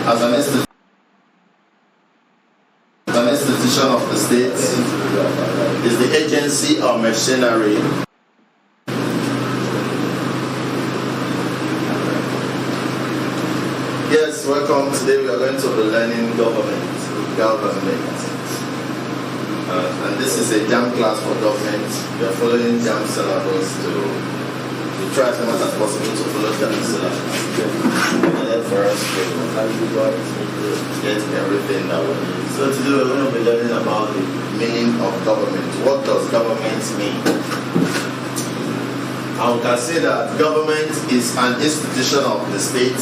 as an institution of the state is the agency or machinery Yes, welcome. Today we are going to be learning government. And this is a JAMB class for government. We are following JAMB syllabus to try as much as possible to follow JAMB syllabus. In order for us to get everything that we need. So today we're going to be learning about the meaning of government. What does government mean? And we can say that government is an institution of the state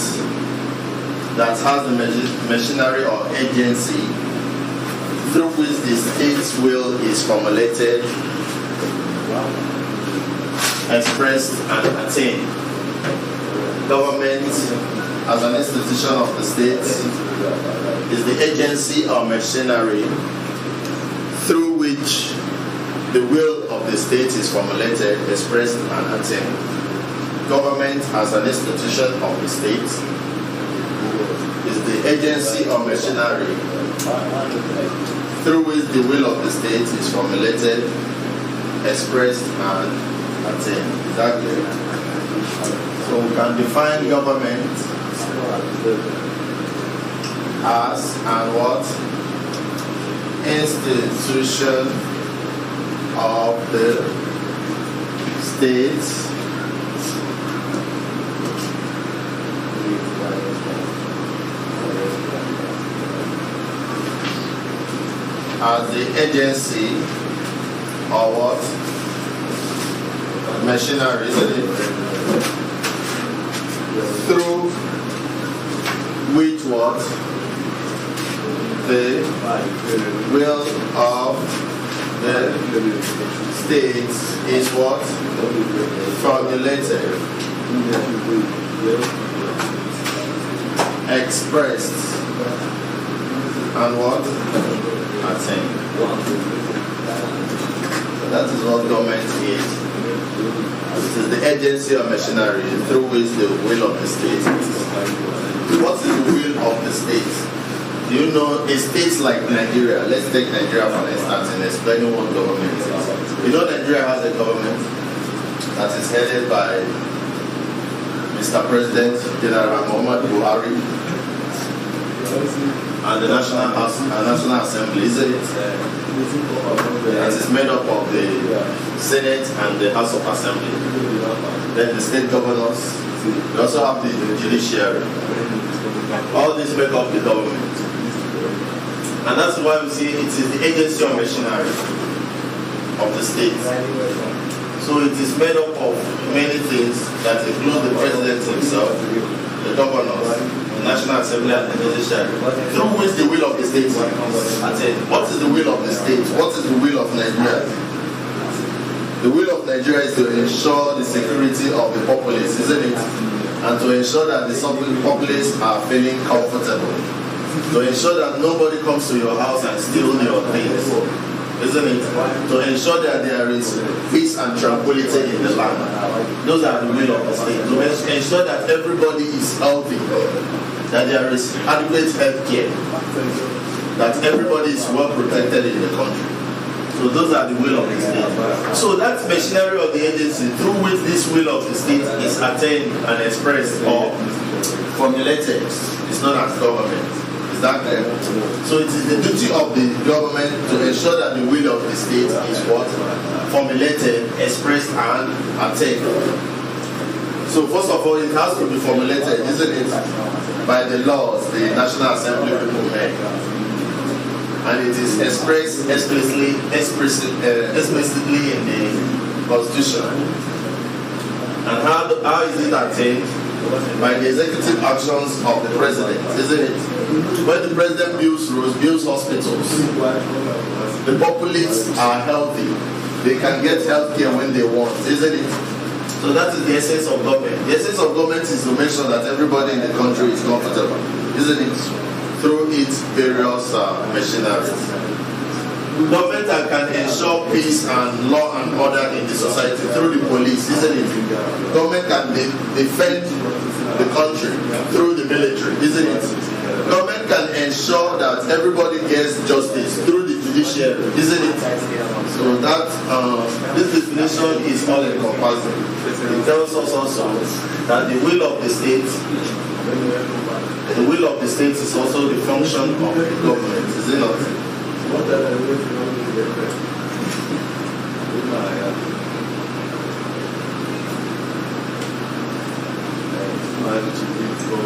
that has the machinery or agency through which the state's will is formulated, expressed, and attained. Government, as an institution of the state, is the agency or machinery through which the will of the state is formulated, expressed, and attained. Government, as an institution of the state, is the agency or machinery through which the will of the state is formulated, expressed, and attained. Is that clear? So we can define government as and what? Institution of the state as the agency or what? Machinery, isn't it? Through which what? The will of the state is what? Formulated, expressed, and what? Attained. So that is what government is. It is the agency or machinery through which the will of the state is. What is the will of the state? Do you know a state like Nigeria? Let's take Nigeria for instance in explaining what government is. You know Nigeria has a government that is headed by Mr. President General Muhammad Buhari and the National Assembly, isn't it? It is made up of the Senate and the House of Assembly. Then the state governors. We also have the Judiciary. All these make up the government. And that's why we see it is the agency or machinery of the state. So it is made up of many things that include the president himself, the governors, National Assembly and the Judiciary, through which the will of the state is attained. What is the will of the state? What is the will of Nigeria? The will of Nigeria is to ensure the security of the populace, isn't it? And to ensure that the populace are feeling comfortable. To ensure that nobody comes to your house and steals your things, isn't it? To ensure that there is peace and tranquility in the land. Those are the will of the state. To ensure that everybody is healthy, that there is adequate health care, that everybody is well protected in the country. So those are the will of the state. So that machinery of the agency through which this will of the state is attained and expressed or formulated is known as government. Is that clear? So it is the duty of the government to ensure that the will of the state is what? Formulated, expressed, and attained. So first of all, it has to be formulated, isn't it? By the laws the National Assembly people make. And it is expressed explicitly in the Constitution. And how is it attained? By the executive actions of the president, isn't it? When the president builds roads, builds hospitals, the populace are healthy. They can get health care when they want, isn't it? So that is the essence of government. The essence of government is to make sure that everybody in the country is comfortable, isn't it? Through its various machineries. Government can ensure peace and law and order in the society through the police, isn't it? Government can defend the country through the military, isn't it? ensure that everybody gets justice through the judiciary, isn't it? So that this definition is all encompassing. It tells us also that the will of the state is also the function of the government, is it not?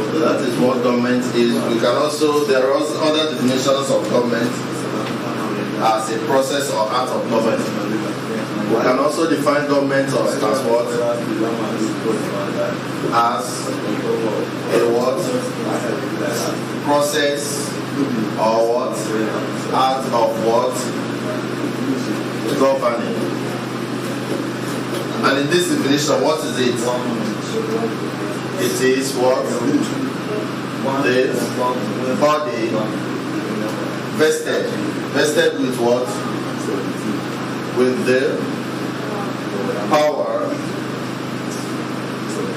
So that is what government is. We can also, there are also other definitions of government as a process or act of government. We can also define government as what? As a what? Process or what? Act of what? Governing. And in this definition, what is it? It is what? The body vested. Vested with what? With the power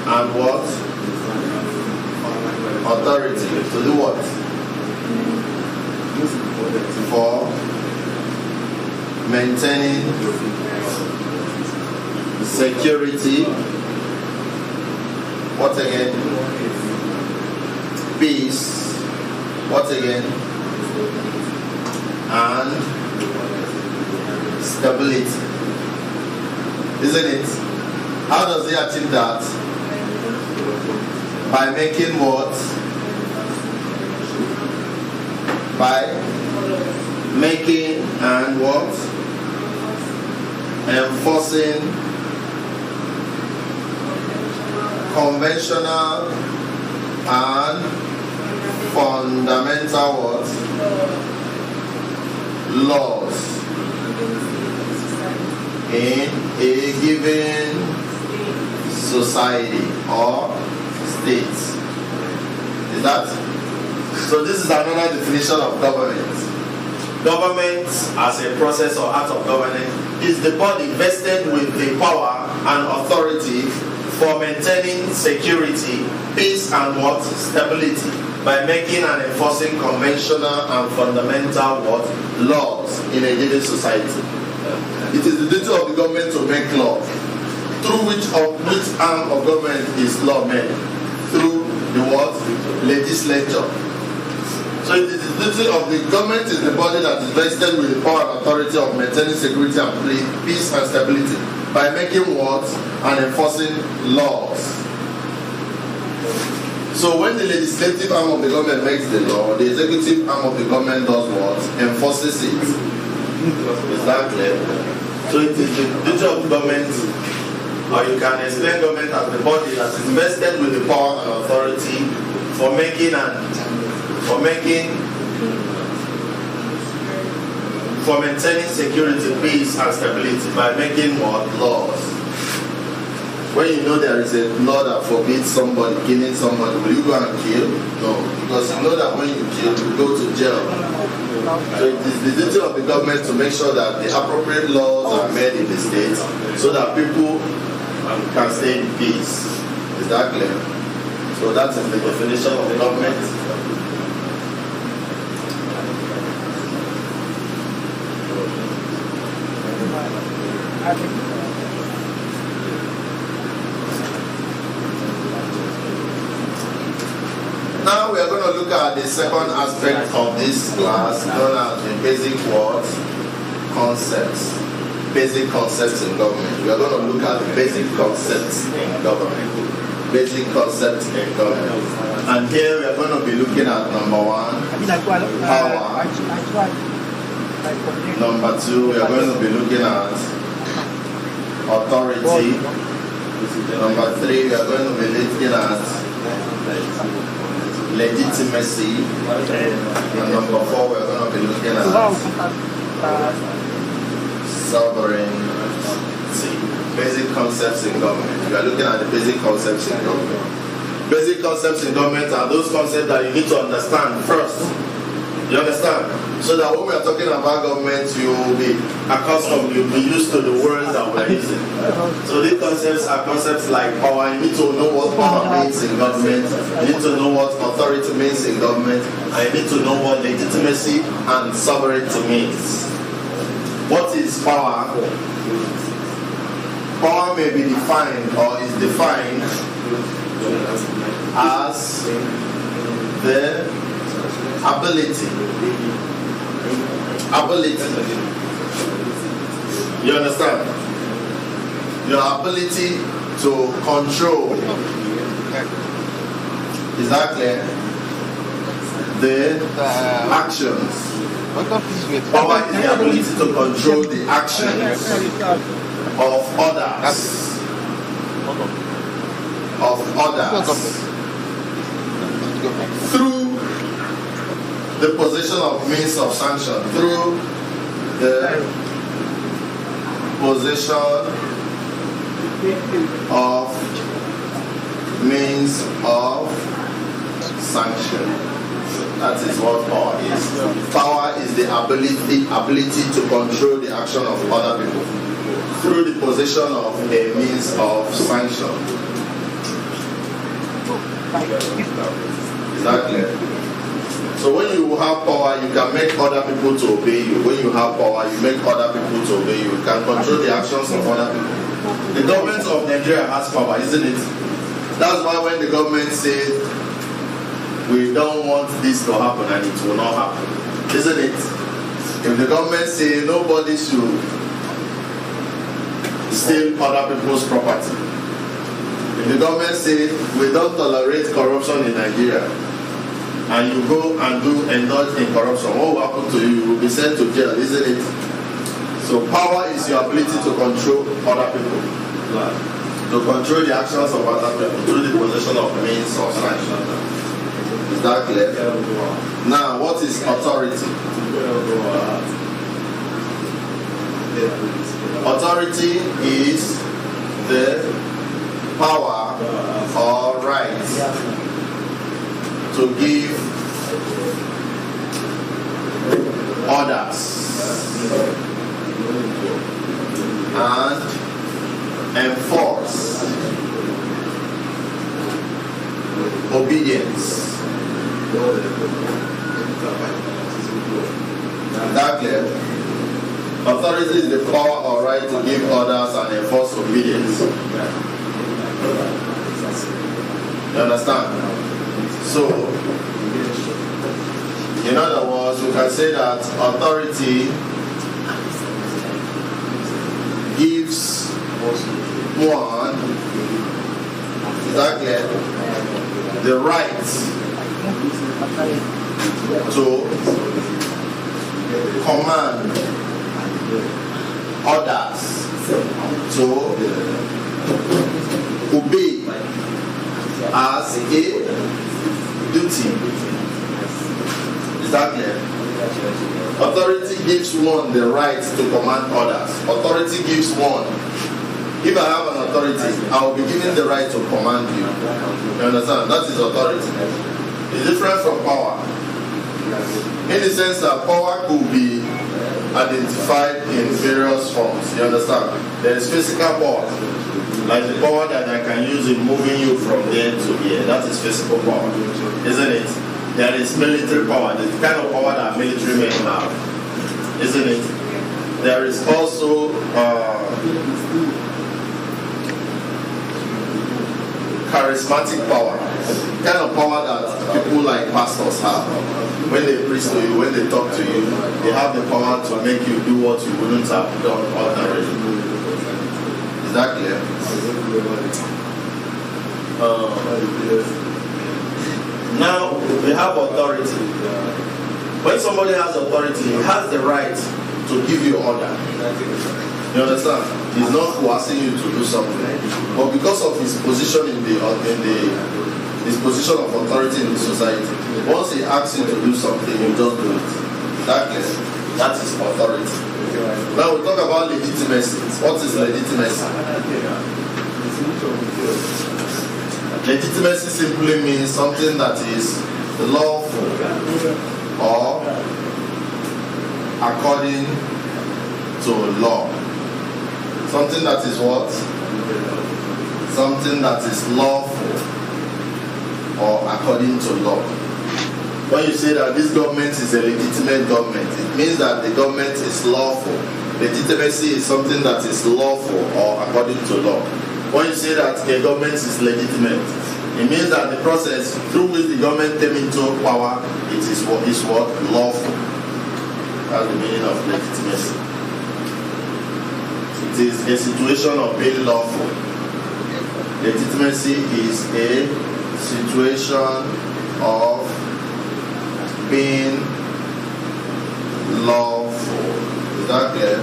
and what? Authority. To do what? For maintaining security. What again? Peace. What again? And stability. Isn't it? How does he achieve that? By making what? By making and what? Enforcing conventional and fundamental what? Laws in a given society or state. Is that? So this is another definition of government. Government as a process or act of governance is the body vested with the power and authority for maintaining security, peace and what? Stability by making and enforcing conventional and fundamental what? Laws in a given society. It is the duty of the government to make law. Through which arm of government is law made? Through the what? Legislature. So it is the duty of the government is the body that is vested with the power and authority of maintaining security and peace and stability by making what? And enforcing laws. So when the legislative arm of the government makes the law, the executive arm of the government does what? Enforces it. Is that clear? So it is the duty of government, or you can explain government as the body that is vested with the power and authority for maintaining security, peace and stability by making what? Laws. When you know there is a law that forbids somebody killing somebody, will you go and kill? No, because you know that when you kill, you go to jail. So it is the duty of the government to make sure that the appropriate laws are made in the state so that people can stay in peace. Is that clear? So that is the definition of the government. Now we are going to look at the second aspect of this class, known as the basic what? Concepts. Basic concepts in government. We are going to look at the basic concepts in government. Basic concepts in government. And here we are going to be looking at number one, power. Number two, we are going to be looking at authority. Number three, we are going to be looking at legitimacy. And number four, we are going to be looking at sovereignty. Basic concepts in government. We are looking at the basic concepts in government. Basic concepts in government are those concepts that you need to understand first You understand? So that when we are talking about government, you will be accustomed, you'll be used to the words that we're using. So these concepts are concepts like power. You need to know what power means in government. You need to know what authority means in government. And you need to know what legitimacy and sovereignty means. What is power? Power may be defined or is defined as the ability. You understand? Your ability to control. Is that clear? The actions. Power is the ability to control the actions of others. Through the possession of means of sanction, through the possession of means of sanction. That is what power is. Power is the ability to control the action of other people through the possession of a means of sanction. Is that clear? So when you have power, you can make other people to obey you. When you have power, you make other people to obey you. You can control the actions of other people. The government of Nigeria has power, isn't it? That's why when the government says, we don't want this to happen and it will not happen, isn't it? If the government says nobody should steal other people's property, if the government says we don't tolerate corruption in Nigeria, and you go and indulge in corruption, what will happen to you? You will be sent to jail, isn't it? So power is your ability to control other people, to control the actions of other people through the possession of means of sanction. Is that clear? Now, what is authority? Authority is the power or right to give orders and enforce obedience. That clear? Authority is the power or right to give orders and enforce obedience. You understand? So, in other words, we can say that authority gives one, is that clear, the right to command others to obey as a duty. Is that clear? Authority gives one the right to command others. Authority gives one. If I have an authority, I will be given the right to command you. You understand? That is authority. It's different from power. In the sense that power could be identified in various forms. You understand? There is physical power, like the power that I can use in moving you from there to here. That is physical power, isn't it? There is military power, the kind of power that military men have, isn't it? There is also charismatic power, the kind of power that people like pastors have. When they preach to you, when they talk to you, they have the power to make you do what you wouldn't have done ordinarily. Is that clear? Now we have authority. When somebody has authority, he has the right to give you order. You understand? He's not coercing you to do something, but because of his position his position of authority in the society, once he asks you to do something, you just do it. That is authority. Now we talk about legitimacy. What is legitimacy? Legitimacy simply means something that is lawful or according to law. Something that is what? Something that is lawful or according to law. When you say that this government is a legitimate government, it means that the government is lawful. Legitimacy is something that is lawful or according to law. When you say that a government is legitimate, it means that the process through which the government came into power, it is what? Lawful. That's the meaning of legitimacy. It is a situation of being lawful. Legitimacy is a situation of being lawful. Is that clear?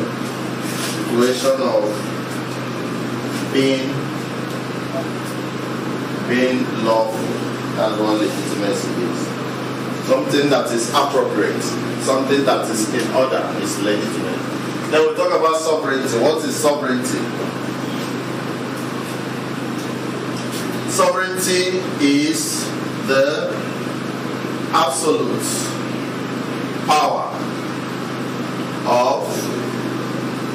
Situation of being lawful. That's what legitimacy is. Something that is appropriate, something that is in order is legitimate. Then we'll talk about sovereignty. What is sovereignty? Sovereignty is the absolute power of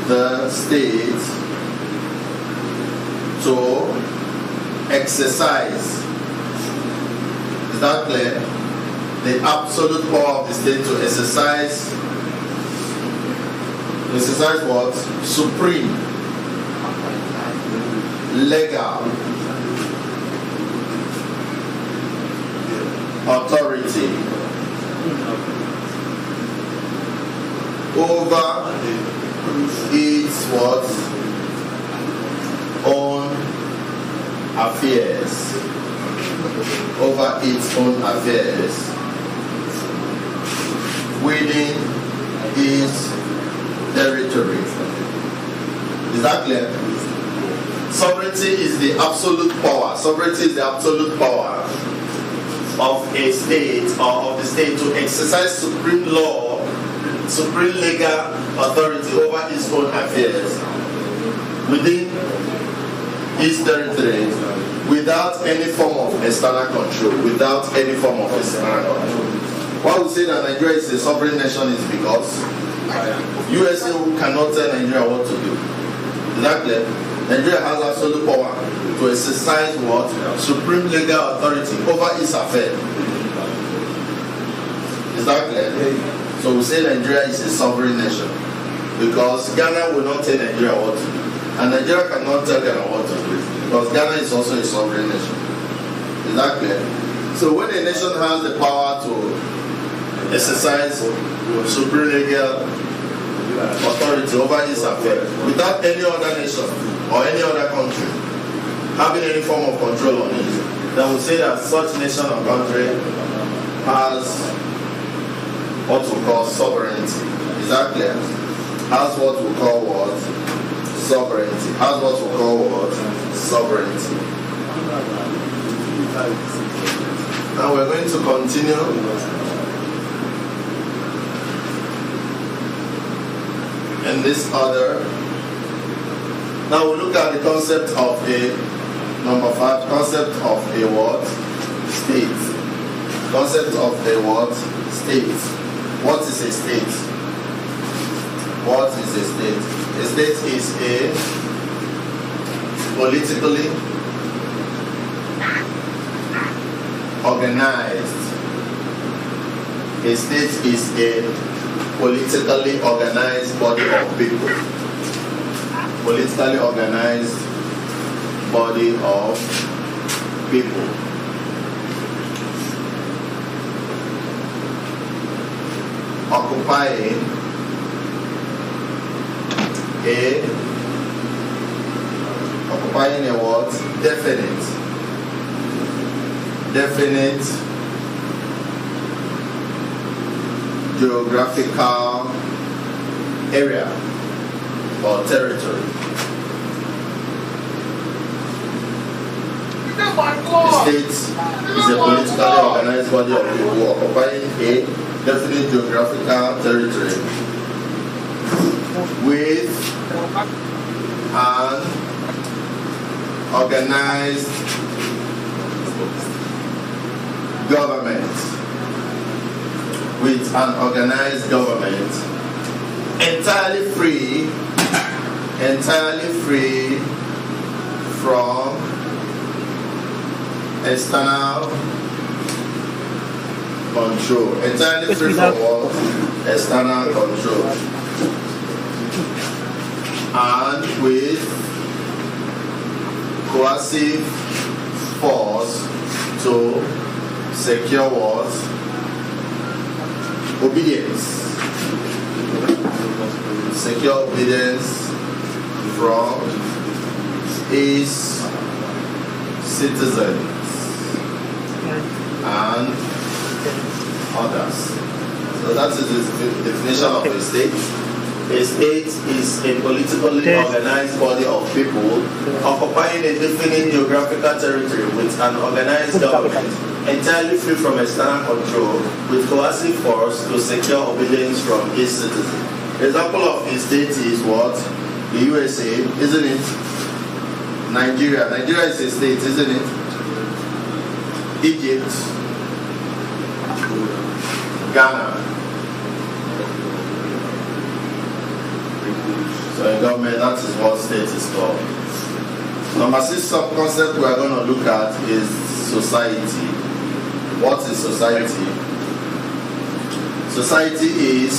the state to exercise. Is that clear? The absolute power of the state to exercise what? Supreme, legal authority over its what? Own affairs. Over its own affairs within its territory. Is that clear? Sovereignty is the absolute power. Sovereignty is the absolute power of a state or of the state to exercise supreme law, supreme legal authority over its own affairs within its territory without any form of external control. Without any form of external control. Why we say that Nigeria is a sovereign nation is because USA cannot tell Nigeria what to do. Is that clear? Nigeria has absolute power to exercise what? Supreme legal authority over its affairs. Is that clear? So we say Nigeria is a sovereign nation because Ghana will not tell Nigeria what to do. And Nigeria cannot tell Ghana what to do because Ghana is also a sovereign nation. Is that clear? So when a nation has the power to exercise supreme legal authority over its affairs without any other nation or any other country having any form of control on it, then we say that such nation or country has what we call sovereignty. Is that clear? Has what we call what? Sovereignty. Has what we call what? Sovereignty. Now we're going to continue in this order. Now we look at the concept of a number 5, concept of a what? State. Concept of a what? State. What is a state? What is a state? A state is a politically organized. A state is a politically organized body of people. Politically organized body of people. Occupying a what? Definite geographical area or territory. The state is a politically organized body of people occupying a definite geographical territory with an organized government. With an organized government entirely free from external control. Entirely free from what? External control. And with coercive force to secure what? Obedience. Secure obedience from his citizens and others. So that is the definition of a state. A state is a politically organized body of people occupying a definite geographical territory with an organized government entirely free from external control with coercive force to secure obedience from its citizens. Example of a state is what? The USA, isn't it? Nigeria. Nigeria is a state, isn't it? Egypt. Ghana. So in government, that is what state is called. Number 6 sub-concept we are going to look at is society. What is society? Society is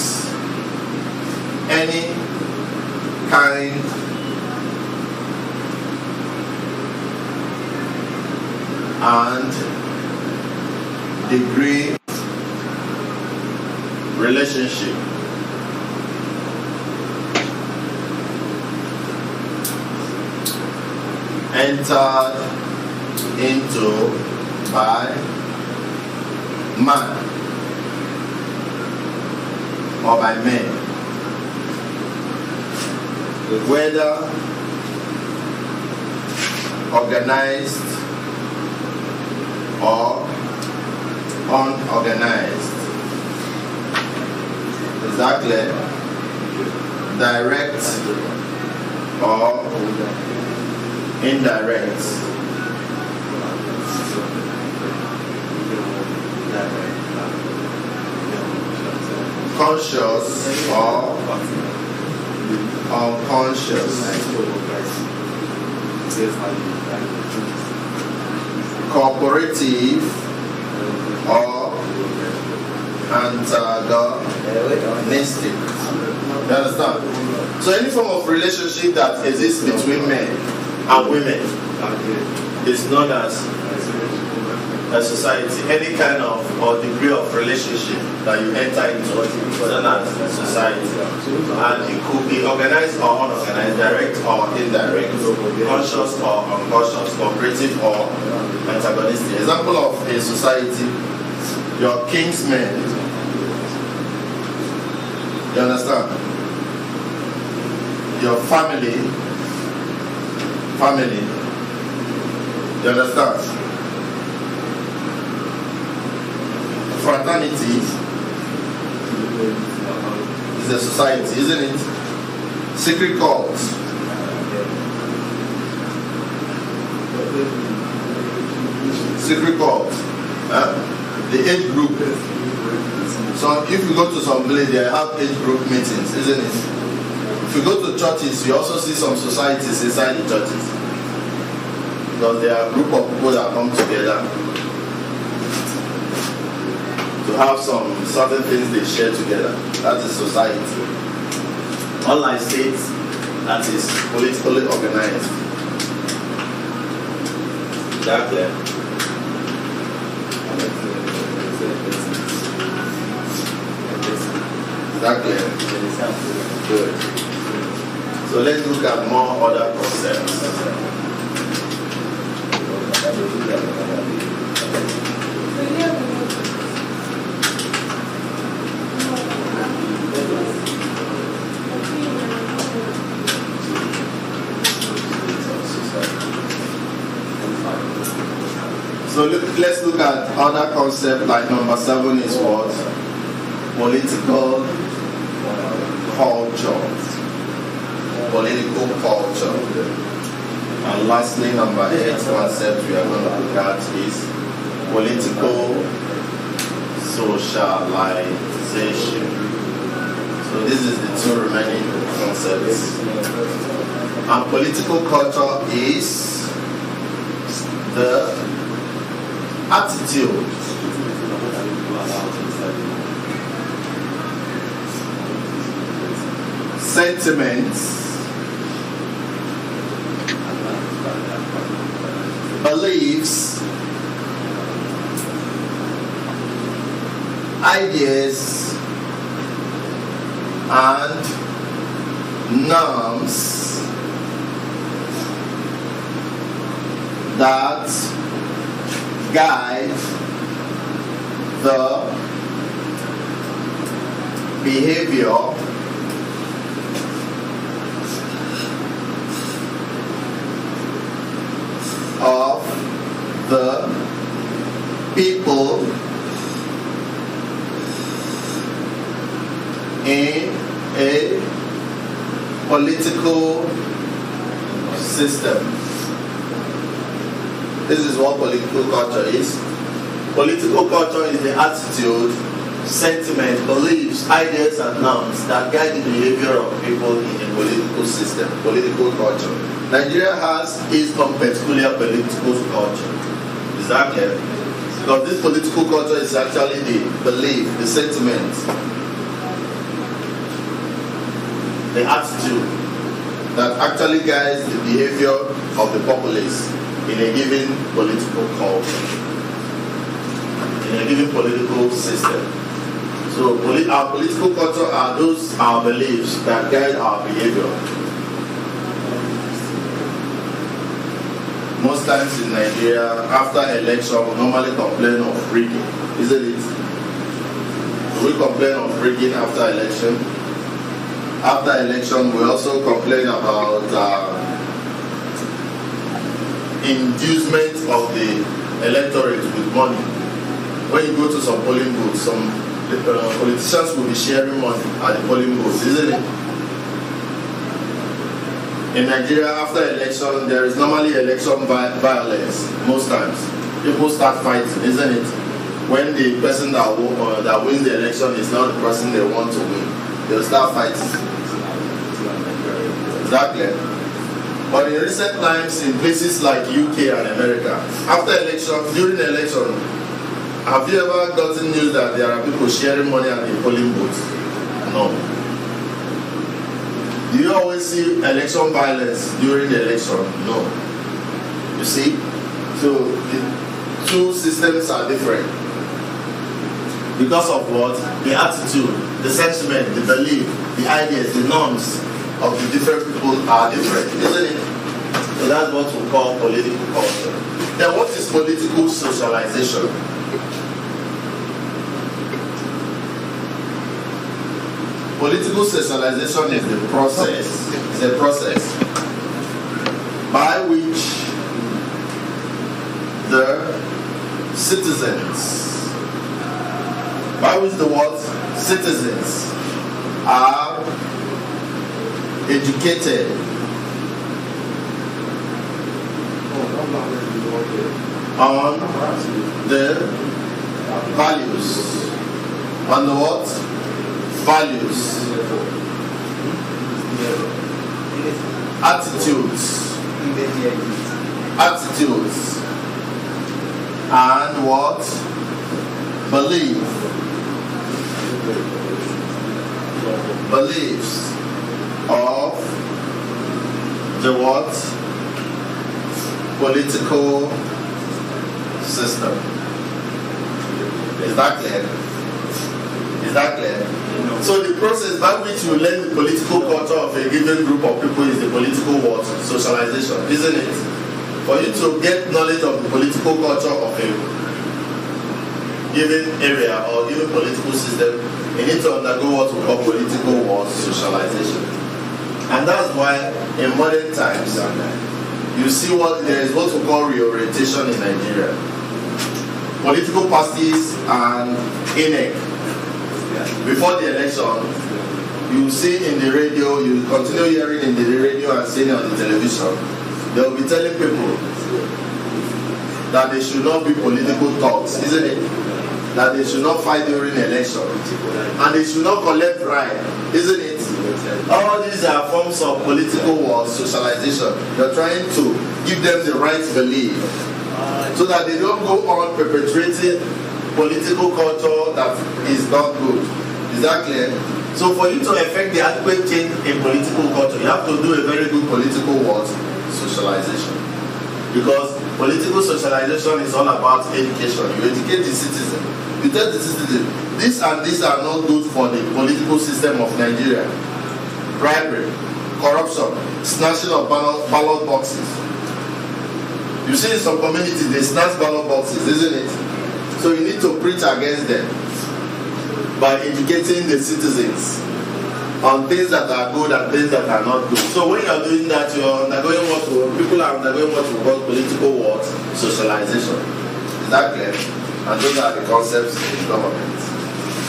any kind and degree relationship entered into by man or by men, whether organized or unorganized. Exactly. Direct or indirect. Conscious or unconscious. Cooperative or antagonistic. You understand? So any form of relationship that exists between men and women is known as a society. Any kind of or degree of relationship that you enter into is known as society. And it could be organized or unorganized, direct or indirect, conscious or unconscious, cooperative or antagonistic. Example of a society, your kingsmen. You understand? Your family. You understand? Fraternity is a society, isn't it? Secret cults. Secret cults. The age group. So if you go to some place, they have age group meetings, isn't it? If you go to churches, you also see some societies inside the churches. Because there are a group of people that come together to have some certain things they share together. That is society. Unlike states, that is politically organized. Is that clear? Is that clear? Good. So let's look at more other concepts. So let's look at other concepts like number 7 is what? Political culture. Political culture. And lastly, number 8 concept we are going to look at is political socialization. So this is the two remaining concepts. And political culture is the attitude, sentiments, beliefs, ideas, and norms that guide the behavior of the people in a political system. This is what political culture is. Political culture is the attitude, sentiment, beliefs, ideas, and norms that guide the behavior of people in a political system, political culture. Nigeria has its own peculiar political culture. Is that clear? Because this political culture is actually the belief, the sentiment, the attitude that actually guides the behavior of the populace in a given political culture, in a given political system. So our political culture are our beliefs that guide our behavior. Most times in Nigeria, after election, we normally complain of rigging, isn't it? We complain of rigging after election. After election, we also complain about inducement of the electorate with money. When you go to some polling booths, some politicians will be sharing money at the polling booths, isn't it? In Nigeria, after election, there is normally election violence. Most times, people start fighting, isn't it? When the person that wins the election is not the person they want to win, they'll start fighting. Exactly. But in recent times, in places like UK and America, after election, during the election, have you ever gotten news that there are people sharing money at the polling booths? No. Do you always see election violence during the election? No. You see? So the two systems are different. Because of what? The attitude, the sentiment, the belief, the ideas, the norms of the different people are different, isn't it? So that's what we call political culture. Then what is political socialization? Political socialization is a process by which the citizens are educated on the values, on the what? Values, attitudes, and what? Beliefs of the what? Political system. Is that clear? So the process by which you learn the political culture of a given group of people is the political what? Socialization, isn't it? For you to get knowledge of the political culture of a given area or given political system, you need to undergo what we call political what? Socialization. And that's why in modern times you see there is what we call reorientation in Nigeria. Political parties and INEC. Before the election, you see in the radio, you continue hearing in the radio and seeing on the television, they will be telling people that they should not be political talks, isn't it? that they should not fight during election, and they should not collect bribe, isn't it? All these are forms of political war, socialization. You're trying to give them the right to believe, so that they don't go on perpetrating political culture that is not good. Is that clear? So for you to effect the adequate change in political culture, you have to do a very good political what? Socialization. Because political socialization is all about education. You educate the citizen. You tell the citizen, this and this are not good for the political system of Nigeria. Bribery, corruption, snatching of ballot boxes. You see in some communities, they snatch ballot boxes, isn't it? So you need to preach against them by educating the citizens on things that are good and things that are not good. So when you are doing that, you are undergoing people are undergoing what we call political wars, socialization. Is that clear? And those are the concepts in government.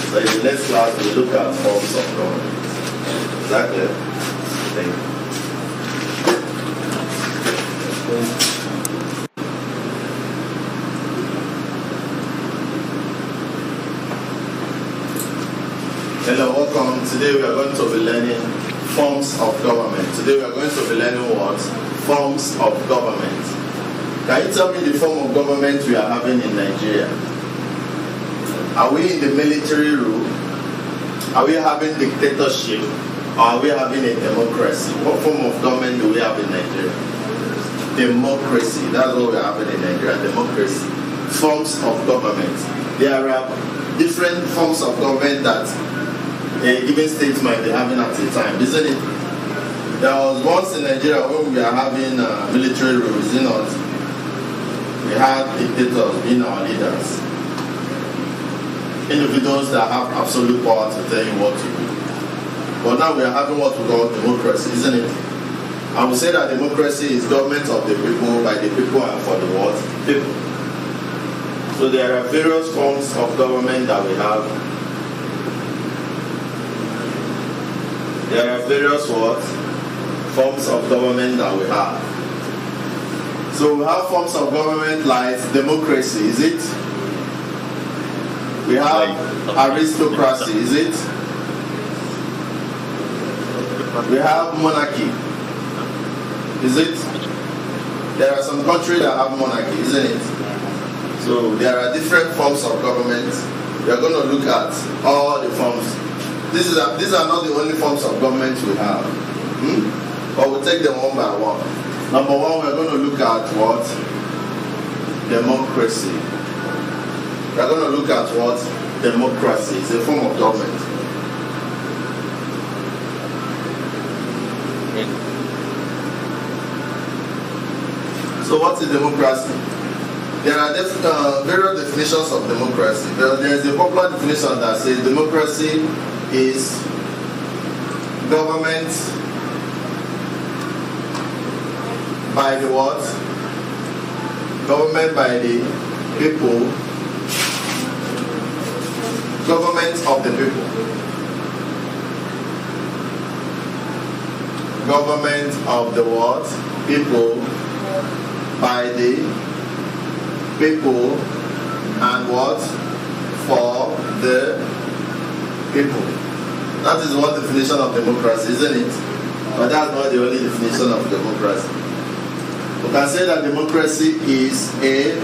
So in the next class, we'll look at forms of government. Is that clear? Thank you. Hello, welcome. Today we are going to be learning forms of government. Today we are going to be learning what? Forms of government. Can you tell me the form of government we are having in Nigeria? Are we in the military rule? Are we having dictatorship? Or are we having a democracy? What form of government do we have in Nigeria? Democracy. That's what we are having in Nigeria. Democracy. Forms of government. There are different forms of government that a given state might be having at a time, isn't it? There was once in Nigeria when we were having military rules, you know, we had dictators being our leaders. Individuals that have absolute power to tell you what to do. But now we are having what we call democracy, isn't it? I would say that democracy is government of the people, by the people, and for the what? People. So there are various forms of government that we have. There are various what? Forms of government that we have. So we have forms of government like democracy, is it? We have aristocracy, is it? We have monarchy, is it? There are some countries that have monarchy, isn't it? So there are different forms of government. We are going to look at all the forms. These are not the only forms of government we have. But we'll take them one by one. Number one, we're going to look at what? Democracy. We're going to look at what? Democracy. It's a form of government. So what is democracy? There are various definitions of democracy. There is a popular definition that says democracy is government by the what? Government by the people. Government of the people. Government of the what? People by the people and what? For the people. That is one definition of democracy, isn't it? But that's not the only definition of democracy. We can say that democracy is a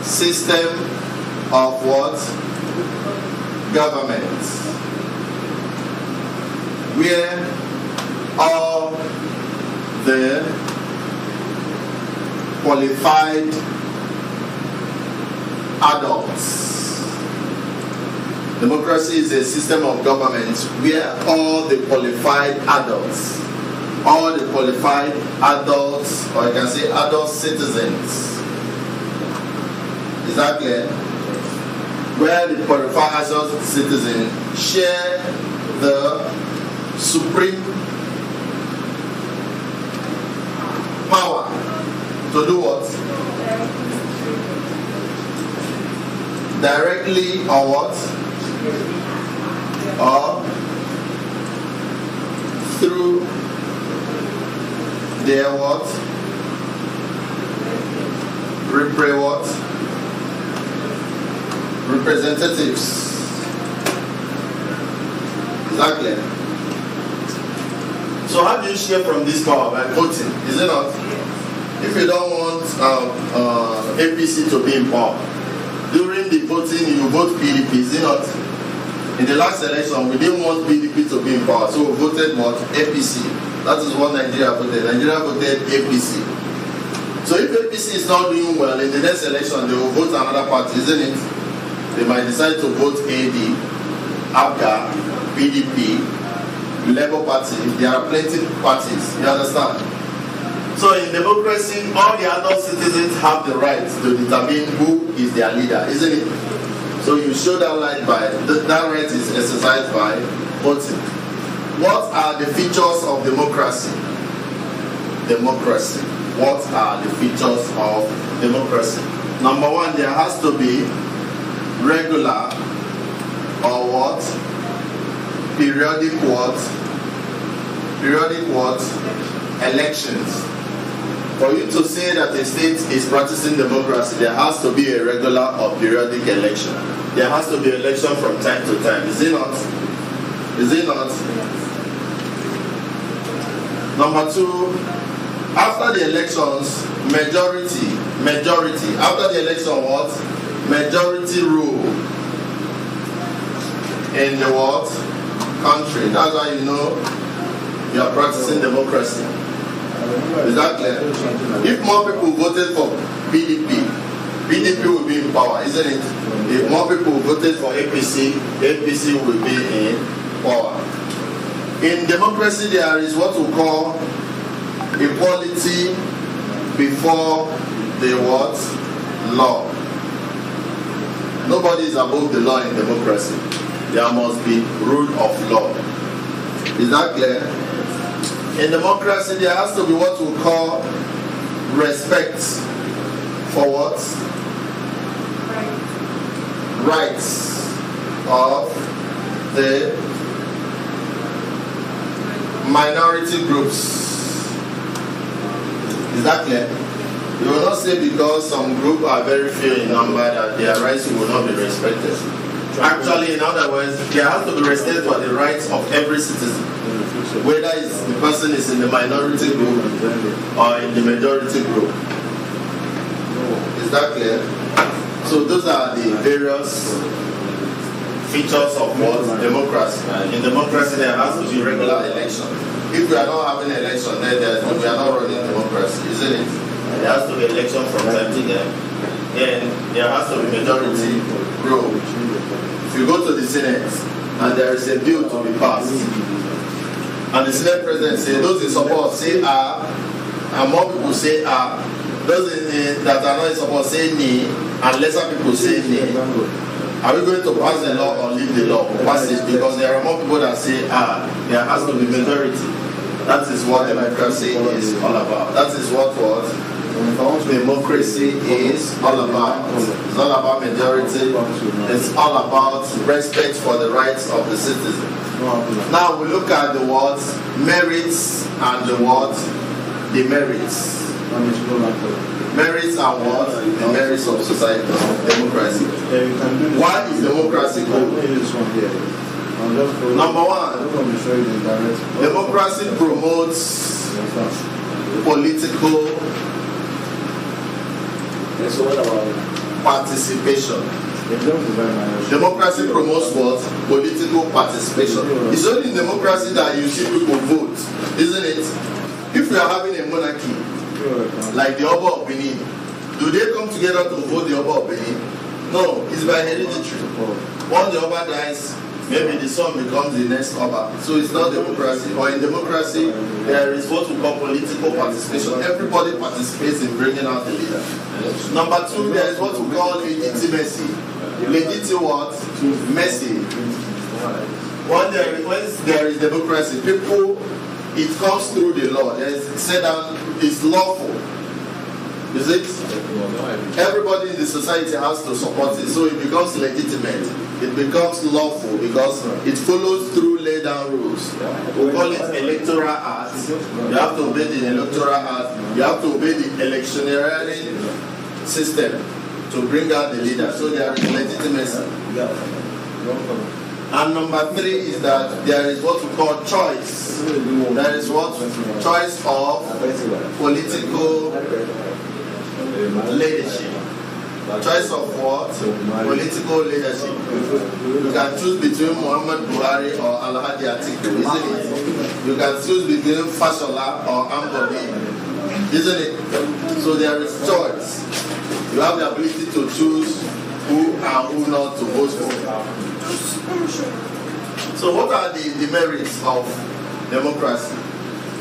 system of what? Government. Where all the qualified adults. Democracy is a system of government where all the qualified adults, or you can say adult citizens, is that clear? Where the qualified adult citizens share the supreme power to do what? Directly or what? Or through their what? representatives. Exactly. So how do you share from this power? By voting, is it not? If you don't want APC to be in power, during the voting you vote PDP, is it not? In the last election, we didn't want PDP to be in power, so we voted what? APC. That is what Nigeria voted. Nigeria voted APC. So if APC is not doing well, in the next election, they will vote another party, isn't it? They might decide to vote AD, ABGA, PDP, Labour Party. There are plenty of parties, you understand? So in democracy, all the adult citizens have the right to determine who is their leader, isn't it? So you show that right by, that right is exercised by voting. What are the features of democracy? Democracy. What are the features of democracy? Number one, there has to be regular or what? Periodic what? Periodic what? Elections. For you to say that a state is practicing democracy, there has to be a regular or periodic election. There has to be election from time to time. Is it not? Is it not? Number two, after the elections, majority. After the election, what? Majority rule in the what? Country. That's how you know you are practicing democracy. Is that clear? If more people voted for PDP, PDP will be in power, isn't it? If more people voted for APC, APC will be in power. In democracy, there is what we call equality before the what? Law. Nobody is above the law in democracy. There must be rule of law. Is that clear? In democracy, there has to be what we call respect for what? Rights of the minority groups. Is that clear? You will not say because some groups are very few in number that their rights will not be respected. Actually, in other words, there has to be respect for the rights of every citizen, whether the person is in the minority group or in the majority group. Is that clear? So those are the various features of what? Democracy. In democracy, there has to be regular election. If we are not having an election, then we are not running democracy, isn't it? There has to be election from time to time. Then there has to be majority rule. If you go to the Senate and there is a bill to be passed, and the Senate President says those in support say ah, and more people say ah, those that are not in support say nay, and lesser people say nay. Are we going to pass the law or leave the law? Pass it, because there are more people that say ah, there has to be majority. That is what democracy is all about. That is what democracy is all about. It's all about majority. It's all about respect for the rights of the citizen. Now we look at the words merits and the word demerits. Merits and what? The merits of society, democracy. Why is democracy good? Number one, democracy promotes political participation. Democracy promotes what? Political participation. It's only in democracy that you see people vote, isn't it? If we are having a monarchy, like the Oba of Benin, do they come together to vote the Oba of Benin? No, it's by hereditary. Once the Oba dies, maybe the son becomes the next Oba. So it's not democracy. Or in democracy, there is what we call political participation. Everybody participates in bringing out the leader. Number two, there is what we call legitimacy. Legitimacy. When there is democracy, people, it comes through the law. There is said that it's lawful. Is it? Everybody in the society has to support it, so it becomes legitimate. It becomes lawful because it follows through laid down rules. We call it electoral act. You have to obey the electoral act. You have to obey the electioneering system. to bring out the leader. So there is legitimacy. And number 3 is that there is what we call choice. There is what? Choice of political leadership. Choice of what? Political leadership. You can choose between Muhammad Buhari or Alhaji Atiku, isn't it? You can choose between Fashola or Ambodi, isn't it? So there is choice. You have the ability to choose who and who not to vote for. So what are the demerits of democracy?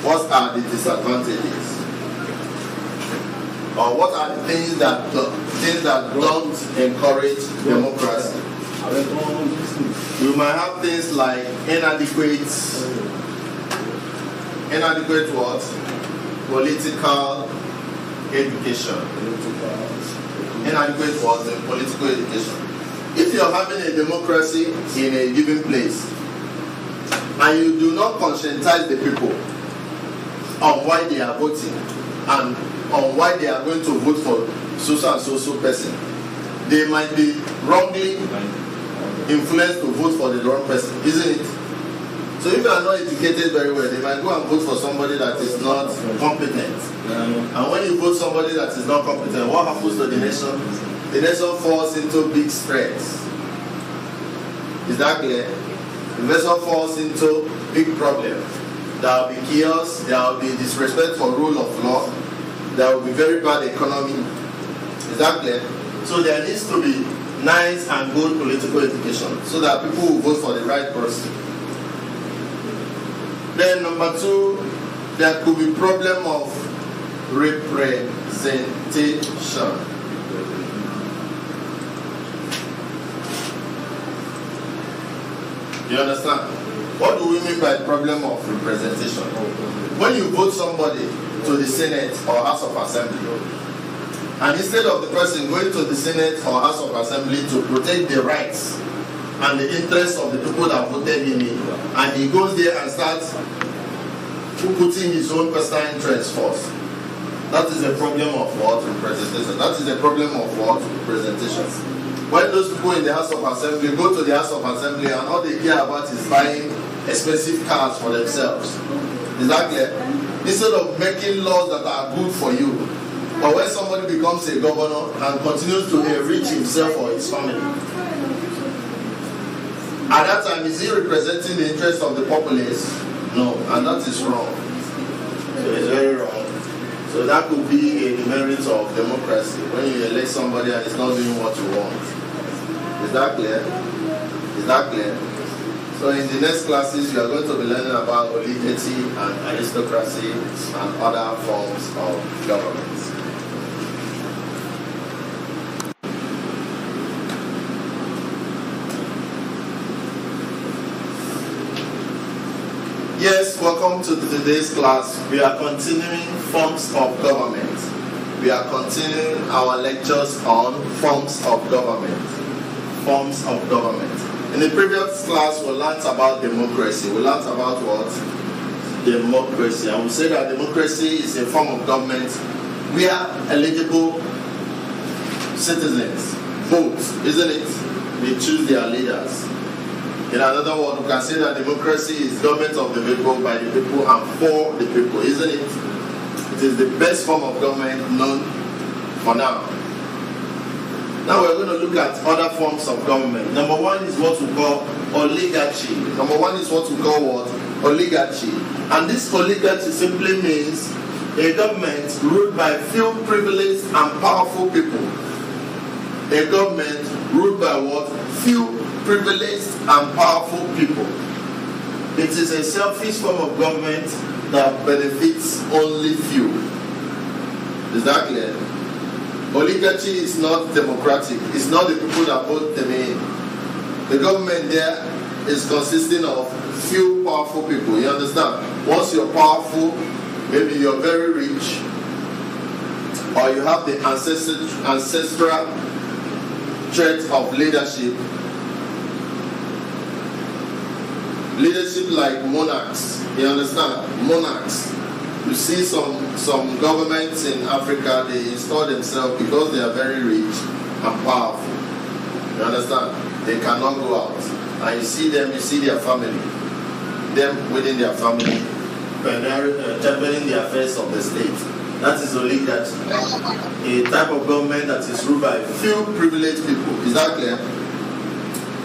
What are the disadvantages? Or what are the things that don't encourage democracy? You might have things like inadequate what? Political education. Inadequate what? Political education. If you're having a democracy in a given place and you do not conscientize the people on why they are voting and on why they are going to vote for so and so person, they might be wrongly influenced to vote for the wrong person, isn't it? So if you are not educated very well, they might go and vote for somebody that is not competent. And when you vote somebody that is not competent, what happens to the nation? The nation falls into big stress. Is that clear? The nation falls into big problems. There will be chaos, there will be disrespect for rule of law, there will be very bad economy. Is that clear? So there needs to be nice and good political education so that people will vote for the right person. Then number 2, there could be problem of representation. You understand? What do we mean by problem of representation? When you vote somebody to the Senate or House of Assembly, and instead of the person going to the Senate or House of Assembly to protect the rights and the interests of the people that voted him in, and he goes there and starts putting his own personal interests first, that is a problem of what? Representation. That is a problem of what? Representation. When those people in the House of Assembly go to the House of Assembly and all they care about is buying expensive cars for themselves. Is that clear? Instead of making laws that are good for you. But when somebody becomes a governor and continues to enrich himself or his family, at that time, is he representing the interest of the populace? No, and that is wrong. So it's very wrong. So that could be a demerit of democracy when you elect somebody and it's not doing what you want. Is that clear? Is that clear? So in the next classes, you are going to be learning about oligarchy and aristocracy and other forms of government. Yes, welcome to today's class. We are continuing forms of government. We are continuing our lectures on forms of government. Forms of government. In the previous class, we learned about democracy. We learned about what? Democracy. And we say that democracy is a form of government where eligible citizens vote, isn't it? They choose their leaders. In another word, we can say that democracy is government of the people, by the people, and for the people, isn't it? It is the best form of government known for now. Now we're going to look at other forms of government. Number 1 is what we call oligarchy. Number 1 is what we call what? Oligarchy. And this oligarchy simply means a government ruled by few privileged and powerful people. A government ruled by what? Few privileged and powerful people. It is a selfish form of government that benefits only few. Is that clear? Oligarchy is not democratic. It's not the people that vote them in. The government there is consisting of few powerful people. You understand? Once you're powerful, maybe you're very rich, or you have the ancestral trait of leadership. Leadership like monarchs. You understand? Monarchs. You see some governments in Africa, they install themselves because they are very rich. and powerful. You understand? They cannot go out. And you see them, you see their family. Them within their family, championing the affairs of the state. That is oligarchy. A type of government that is ruled by few privileged people. Is that clear?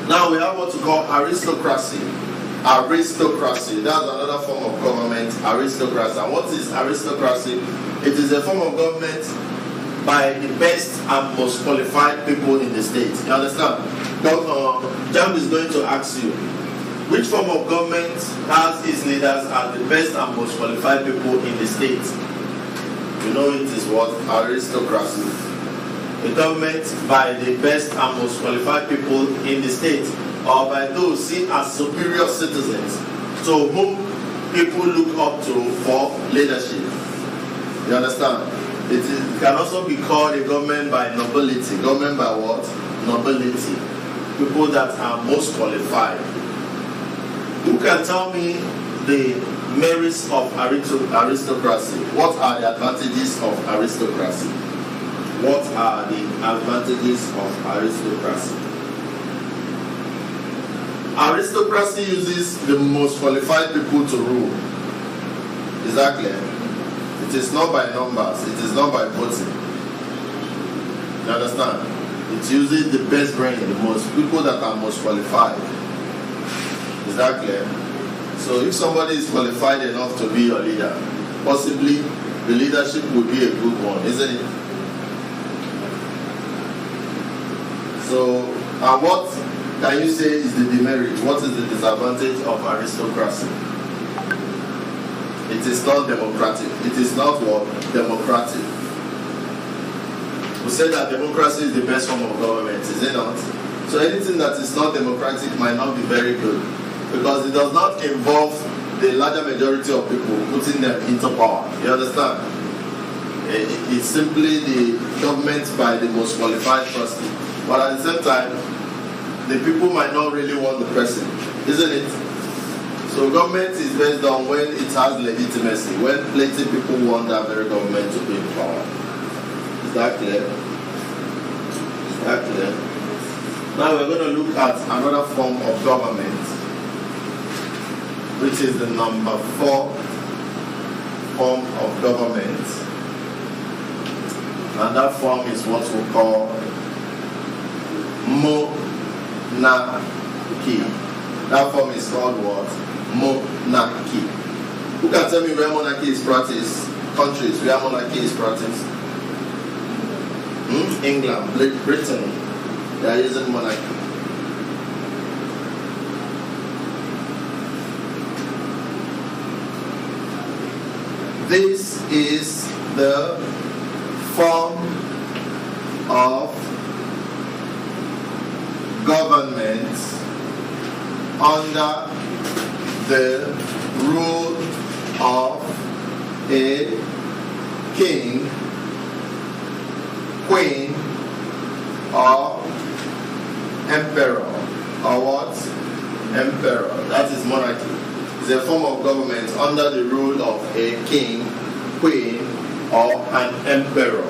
Now we have what we call aristocracy. Aristocracy. That's another form of government. Aristocracy. And what is aristocracy? It is a form of government by the best and most qualified people in the state. You understand? JAMB is going to ask you, which form of government has its leaders as the best and most qualified people in the state? You know it is what? Aristocracy. A government by the best and most qualified people in the state, or by those seen as superior citizens to whom people look up to for leadership. You understand? It can also be called a government by nobility. Government by what? Nobility. People that are most qualified. Who can tell me the merits of aristocracy? What are the advantages of aristocracy? What are the advantages of aristocracy? Aristocracy uses the most qualified people to rule. Is that clear? It is not by numbers. It is not by voting. You understand? It uses the best brain, the most people that are most qualified. Is that clear? So if somebody is qualified enough to be your leader, possibly the leadership would be a good one, isn't it? So, and what can you say is the demerit? What is the disadvantage of aristocracy? It is not democratic. It is not what? Democratic. We say that democracy is the best form of government, is it not? So anything that is not democratic might not be very good, because it does not involve the larger majority of people putting them into power. You understand? It's simply the government by the most qualified person. But at the same time, the people might not really want the person, isn't it? So government is based on when it has legitimacy, when plenty people want that very government to be in power. Is that clear? Is that clear? Now we're going to look at another form of government, which is the number 4 form of government. And that form is what we call monarchy. That form is called what? Monarchy. Who can tell me where monarchy is practiced? Countries where monarchy is practiced? England, Britain. There isn't monarchy. This is the form of government under the rule of a king, queen, or emperor. Or what? Emperor. That is monarchy. It's a form of government under the rule of a king, queen, or an emperor.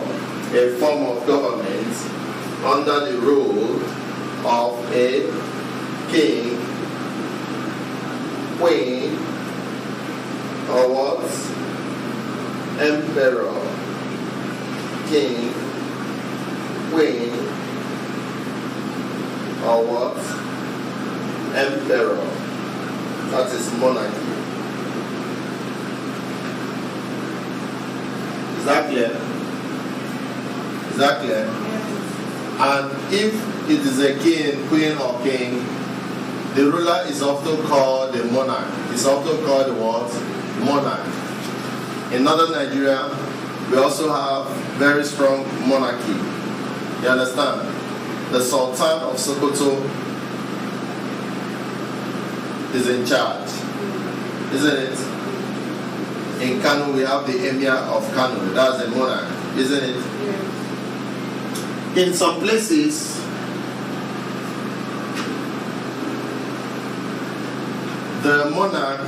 A form of government under the rule of a king, queen, or what? Emperor. King, queen, or what? Emperor. That is monarchy. Is that clear? Is that clear? And if it is a king, queen, or king, the ruler is often called the monarch. It's often called the what? Monarch. In northern Nigeria, we also have very strong monarchy. You understand? The Sultan of Sokoto is in charge, isn't it? In Kano, we have the Emir of Kano. That's a monarch, isn't it? In some places, the monarch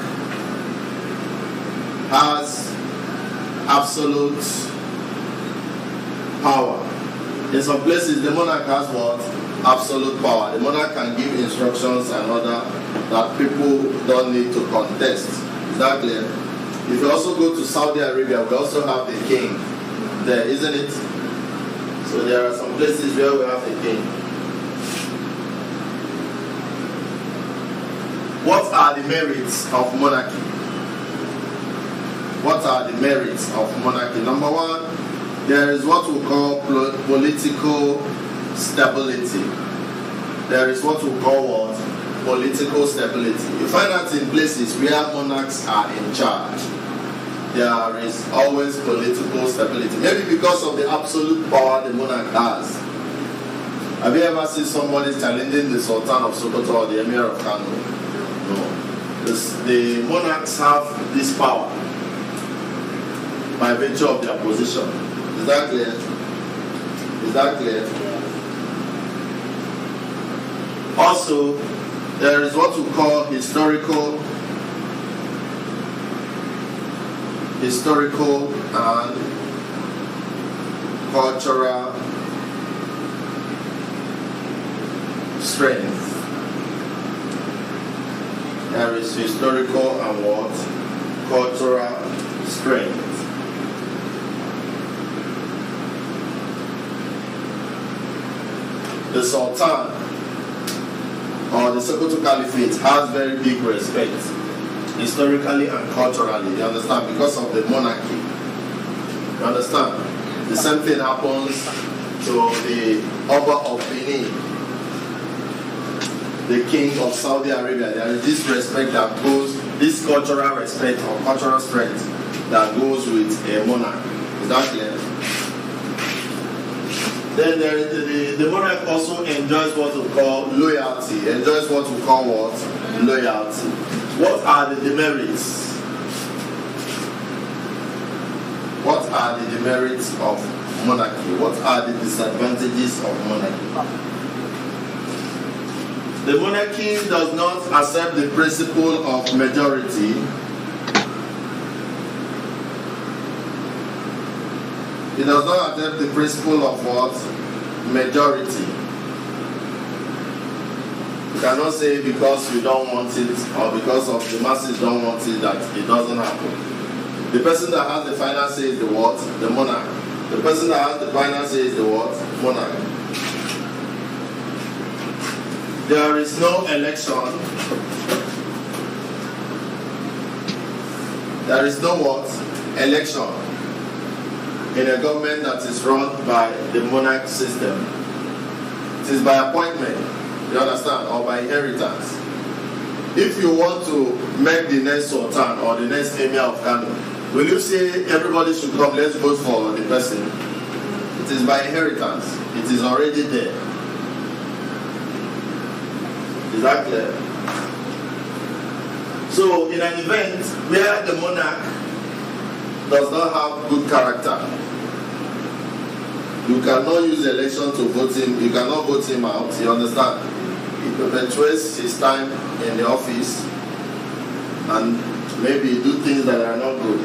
has absolute power. In some places, the monarch has what? Absolute power. The monarch can give instructions and order that people don't need to contest. Is that clear? If you also go to Saudi Arabia, we also have the king there, isn't it? So there are some places where we have the king. What are the merits of monarchy? What are the merits of monarchy? Number one, there is what we call political stability. There is what we call what? Political stability. You find that in places where monarchs are in charge, there is always political stability. Maybe because of the absolute power the monarch has. Have you ever seen somebody challenging the Sultan of Sokoto or the Emir of Kano? No. The monarchs have this power by virtue of their position. Is that clear? Is that clear? Also, there is what we call historical and cultural strength. There is historical and what? Cultural strength. The Sultan or the Sokoto Caliphate has very big respect, historically and culturally, you understand, because of the monarchy. You understand? The same thing happens to the Oba of Benin, the king of Saudi Arabia. There is this respect that goes, this cultural respect or cultural strength that goes with a monarch. Is that clear? Then there is the monarch also enjoys what we call loyalty. Enjoys what we call what? Loyalty. What are the demerits? What are the demerits of monarchy? What are the disadvantages of monarchy? The monarchy does not accept the principle of majority. It does not accept the principle of what? Majority. You cannot say because you don't want it or because of the masses don't want it that it doesn't happen. The person that has the final say is the what? The monarch. The person that has the final say is the what? Monarch. There is no election. There is no what? Election in a government that is run by the monarch system. It is by appointment, you understand, or by inheritance. If you want to make the next Sultan or the next Emir of Kano, will you say everybody should come, let's vote for the person? It is by inheritance. It is already there. Is that clear? So in an event where the monarch does not have good character, you cannot use the election to vote him. You cannot vote him out. You understand? He perpetuates his time in the office and maybe do things that are not good.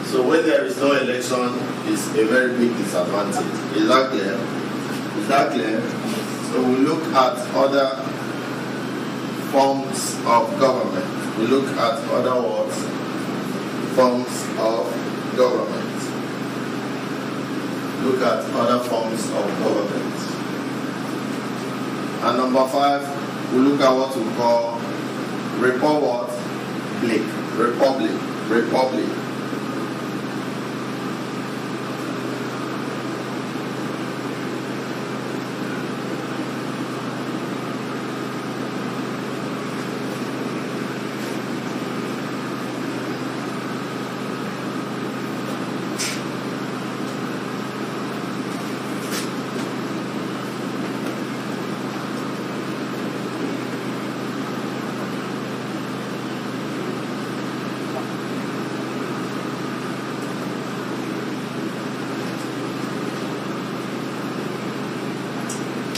So when there is no election, it's a very big disadvantage. Is that clear? Is that clear? So we look at other forms of government. We look at other words, forms of government. Look at other forms of government. And number 5, we look at what we call republic.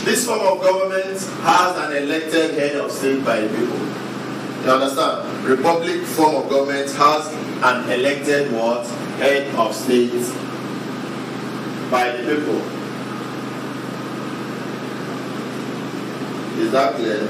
This form of government has an elected head of state by the people. You understand? Republic form of government has an elected what? Head of state by the people. Is that clear?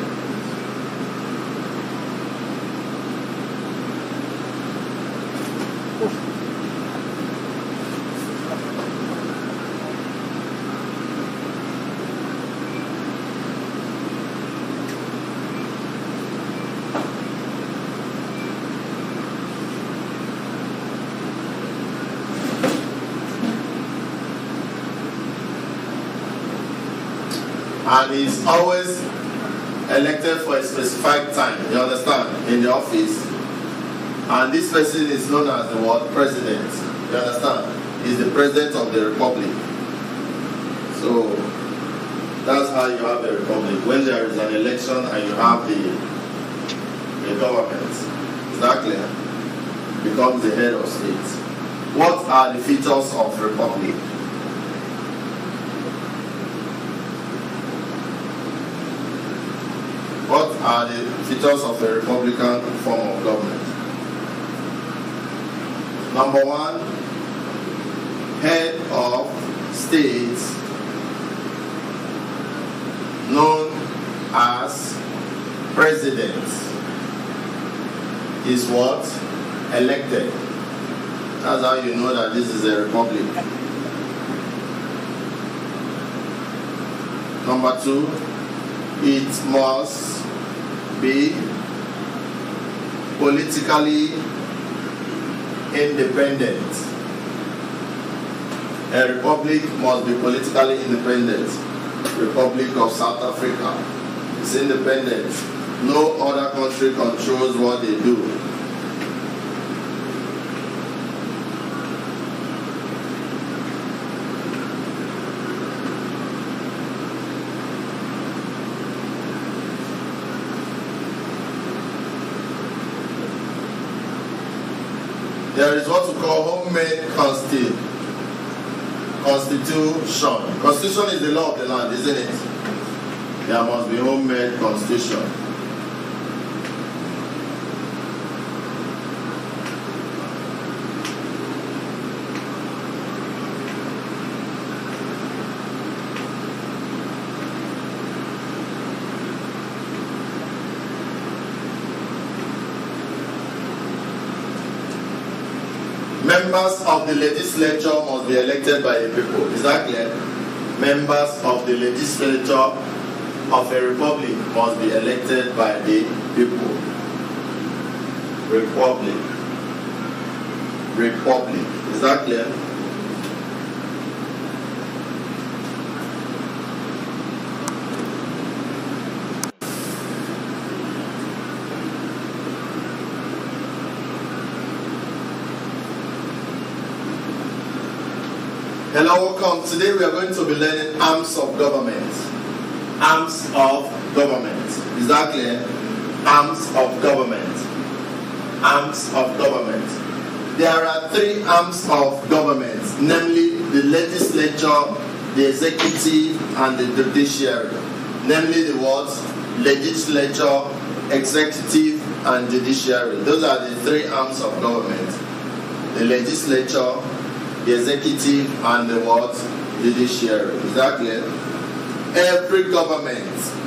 And he's always elected for a specified time, you understand, in the office. And this person is known as the what? President. You understand? He's the president of the republic. So that's how you have a republic. When there is an election and you have the government, is that clear? Becomes the head of state. What are the features of republic? What are the features of a republican form of government? Number one, head of state, known as president, is what? Elected. That's how you know that this is a republic. Number two, it must be politically independent. A republic must be politically independent. Republic of South Africa is independent. No other country controls what they do. There is what we call homemade constitution. Constitution is the law of the land, isn't it? There must be homemade constitution. Members of the legislature must be elected by the people. Is that clear? Members of the legislature of a republic must be elected by the people. Republic. Is that clear? Hello, welcome. Today we are going to be learning arms of government. Arms of government. Is that clear? Arms of government. Arms of government. There are three arms of government, namely the legislature, the executive, and the judiciary. Namely the words legislature, executive, and judiciary. Those are the three arms of government. The legislature, the executive, and the what? Judiciary. Is that clear? Every government,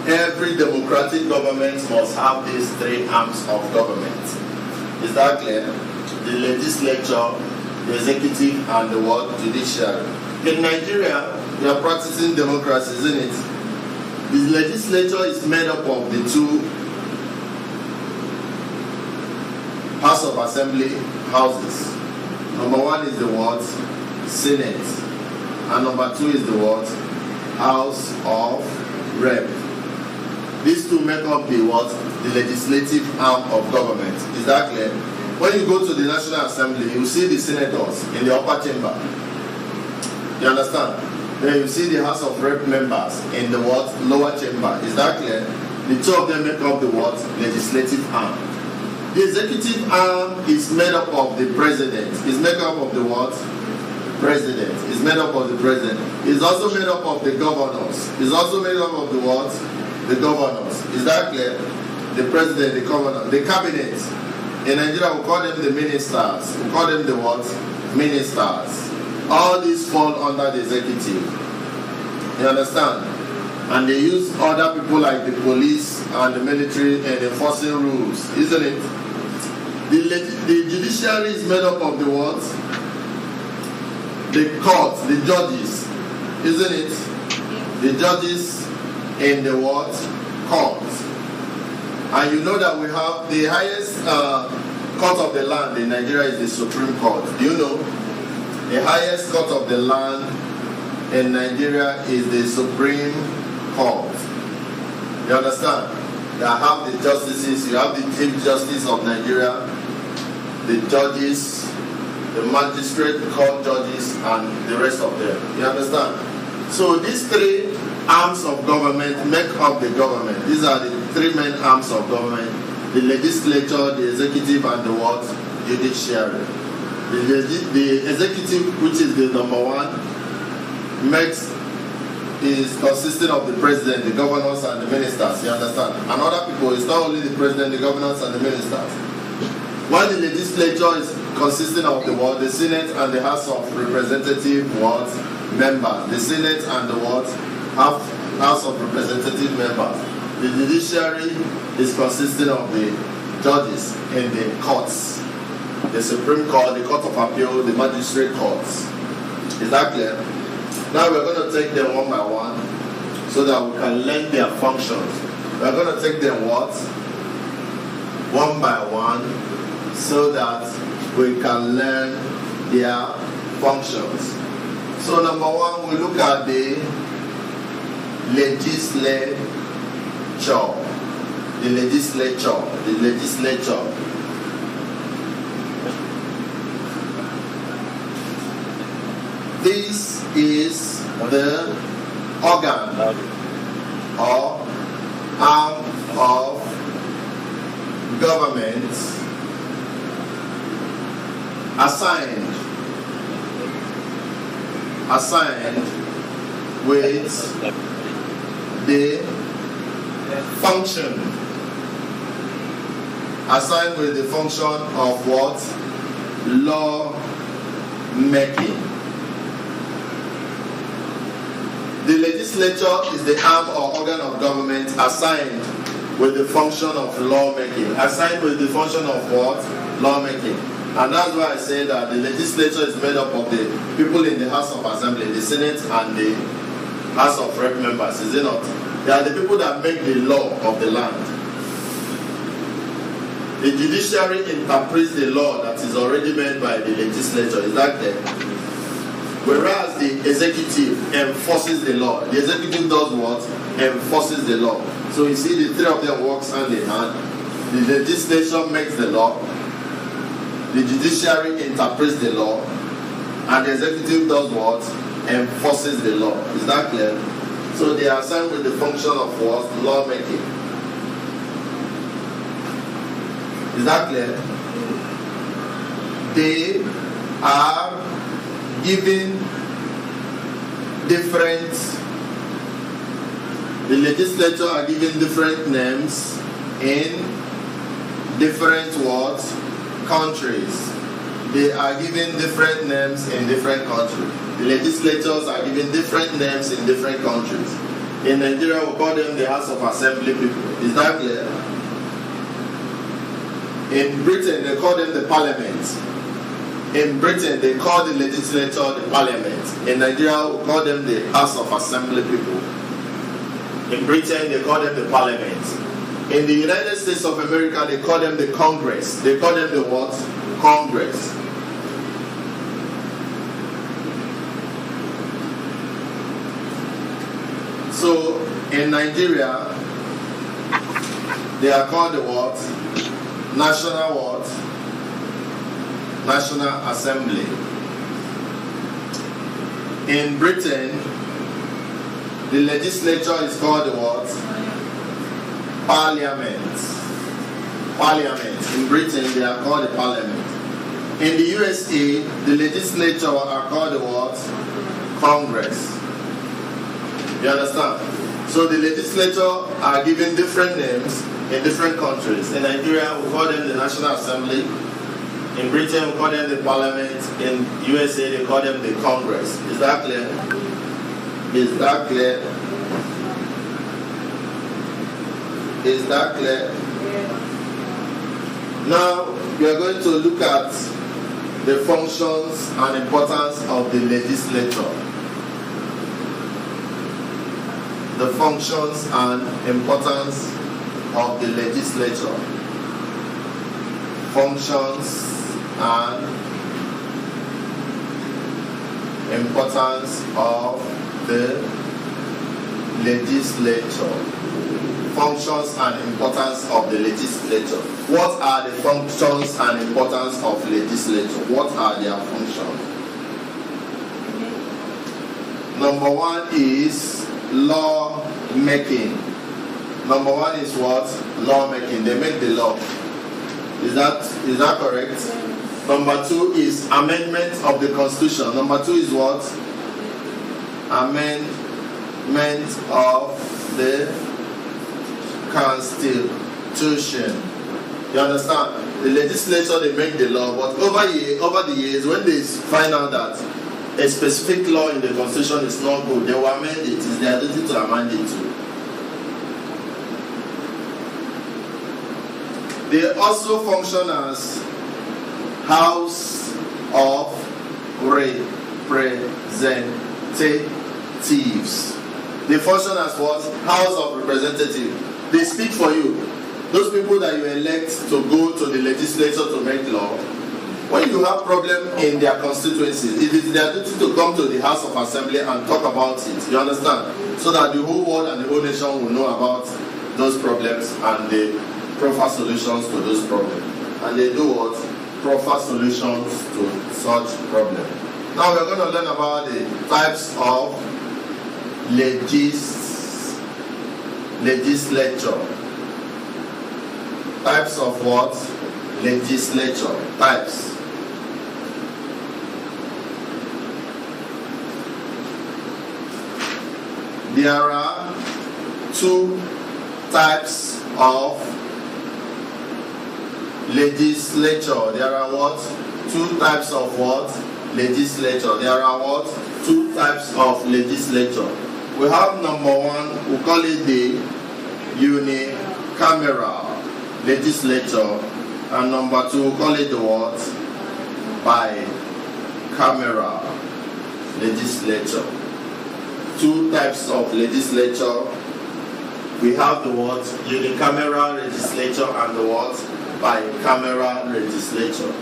every democratic government must have these three arms of government. Is that clear? The legislature, the executive, and the what? Judiciary. In Nigeria, we are practicing democracy, isn't it? The legislature is made up of the two House of Assembly houses. Number one is the what? Senate. And number two is the what? House of Rep. These two make up the what? The legislative arm of government. Is that clear? When you go to the National Assembly, you see the senators in the upper chamber. You understand? Then you see the House of Rep members in the what? Lower chamber. Is that clear? The two of them make up the what? Legislative arm. The executive arm is made up of the president. It's made up of the what? President. It's made up of the president. It's also made up of the governors. It's also made up of the what? The governors. Is that clear? The president, the governor, the cabinet. In Nigeria, we call them the ministers. We call them the what? Ministers. All these fall under the executive. You understand? And they use other people like the police and the military in enforcing rules, isn't it? The judiciary is made up of the what? The courts, the judges, isn't it? The judges in the what? Courts. And you know that we have the highest court of the land in Nigeria is the Supreme Court. Do you know? The highest court of the land in Nigeria is the Supreme Court. You understand? You have the justices, you have the Chief Justice of Nigeria, the judges, the magistrate court judges, and the rest of them. You understand? So these three arms of government make up the government. These are the three main arms of government: the legislature, the executive, and the what? Judiciary. The executive, which is the number one, is consisting of the president, the governors, and the ministers. You understand? And other people, it's not only the president, the governors, and the ministers. While the legislature is consisting of the what? The Senate and the House of Representative what? Members. The Senate and the what? House of Representative members. The judiciary is consisting of the judges in the courts. The Supreme Court, the Court of Appeal, the Magistrate Courts. Is that clear? Now we're going to take them one by one so that we can learn their functions. We're going to take them what? One by one so that we can learn their functions. So number one, we look at the legislature. The legislature. This is the organ or arm of government assigned with the function of what? Law making. The legislature is the arm or organ of government assigned with the function of lawmaking. Assigned with the function of what? Lawmaking. And that's why I say that the legislature is made up of the people in the House of Assembly, the Senate and the House of Rep members, is it not? They are the people that make the law of the land. The judiciary interprets the law that is already made by the legislature. Is that clear? Whereas the executive enforces the law. The executive does what? Enforces the law. So you see the three of them works hand in hand. The legislation makes the law. The judiciary interprets the law. And the executive does what? Enforces the law. Is that clear? So they are assigned with the function of what? Lawmaking. Is that clear? They are given different, the legislature are given different names in different what? Countries. They are given different names in different countries. The legislatures are given different names in different countries. In Nigeria, we call them the House of Assembly people. Is that clear? In Britain, they call them the Parliament. In Britain, they call the legislature the Parliament. In Nigeria, we call them the House of Assembly people. In Britain, they call them the Parliament. In the United States of America, they call them the Congress. They call them the what? Congress. So, in Nigeria, they are called the what? National what? National Assembly. In Britain, the legislature is called the what? Parliament. Parliament. In Britain, they are called the Parliament. In the USA, the legislature are called the what? Congress. You understand? So the legislature are given different names in different countries. In Nigeria, we call them the National Assembly. In Britain, we call them the Parliament. In USA, they call them the Congress. Is that clear? Is that clear? Is that clear? Now, we are going to look at the functions and importance of the legislature. The functions and importance of the legislature. Functions and importance of the legislature. Functions and importance of the legislature. What are the functions and importance of legislature? What are their functions? Number one is law making. Number one is what? Law making. They make the law. Is that correct? Number two is amendment of the Constitution. Number two is what? Amendment of the Constitution. You understand? The legislature, they make the law, but over the years, when they find out that a specific law in the Constitution is not good, they will amend it. It's their duty to amend it too. They also function as House of Representatives. They function as what? House of Representatives. They speak for you. Those people that you elect to go to the legislature to make law, when you have problem in their constituencies, it is their duty to come to the House of Assembly and talk about it. You understand? So that the whole world and the whole nation will know about those problems and the proper solutions to those problems. And they do what? Proper solutions to such problems. Now we're going to learn about the types of legislature. Types of what? Legislature. Types. There are two types of legislature. There are what? Two types of what? Legislature. There are what? Two types of legislature. We have number one, we call it the unicameral legislature, and number two, we call it the what? Bicameral legislature. Two types of legislature. We have the what? Unicameral legislature and the what? Bicameral legislature.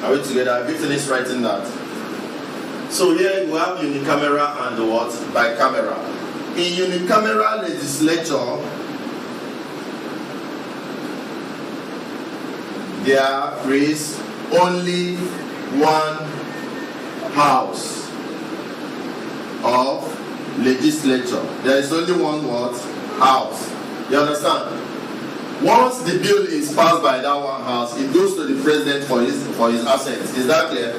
Are we together? Have you finished writing that? So here we have unicameral and the what? Bicameral. In unicameral legislature, there is only one house of legislature. There is only one what? House. You understand? Once the bill is passed by that one house, it goes to the president for his assent. Is that clear?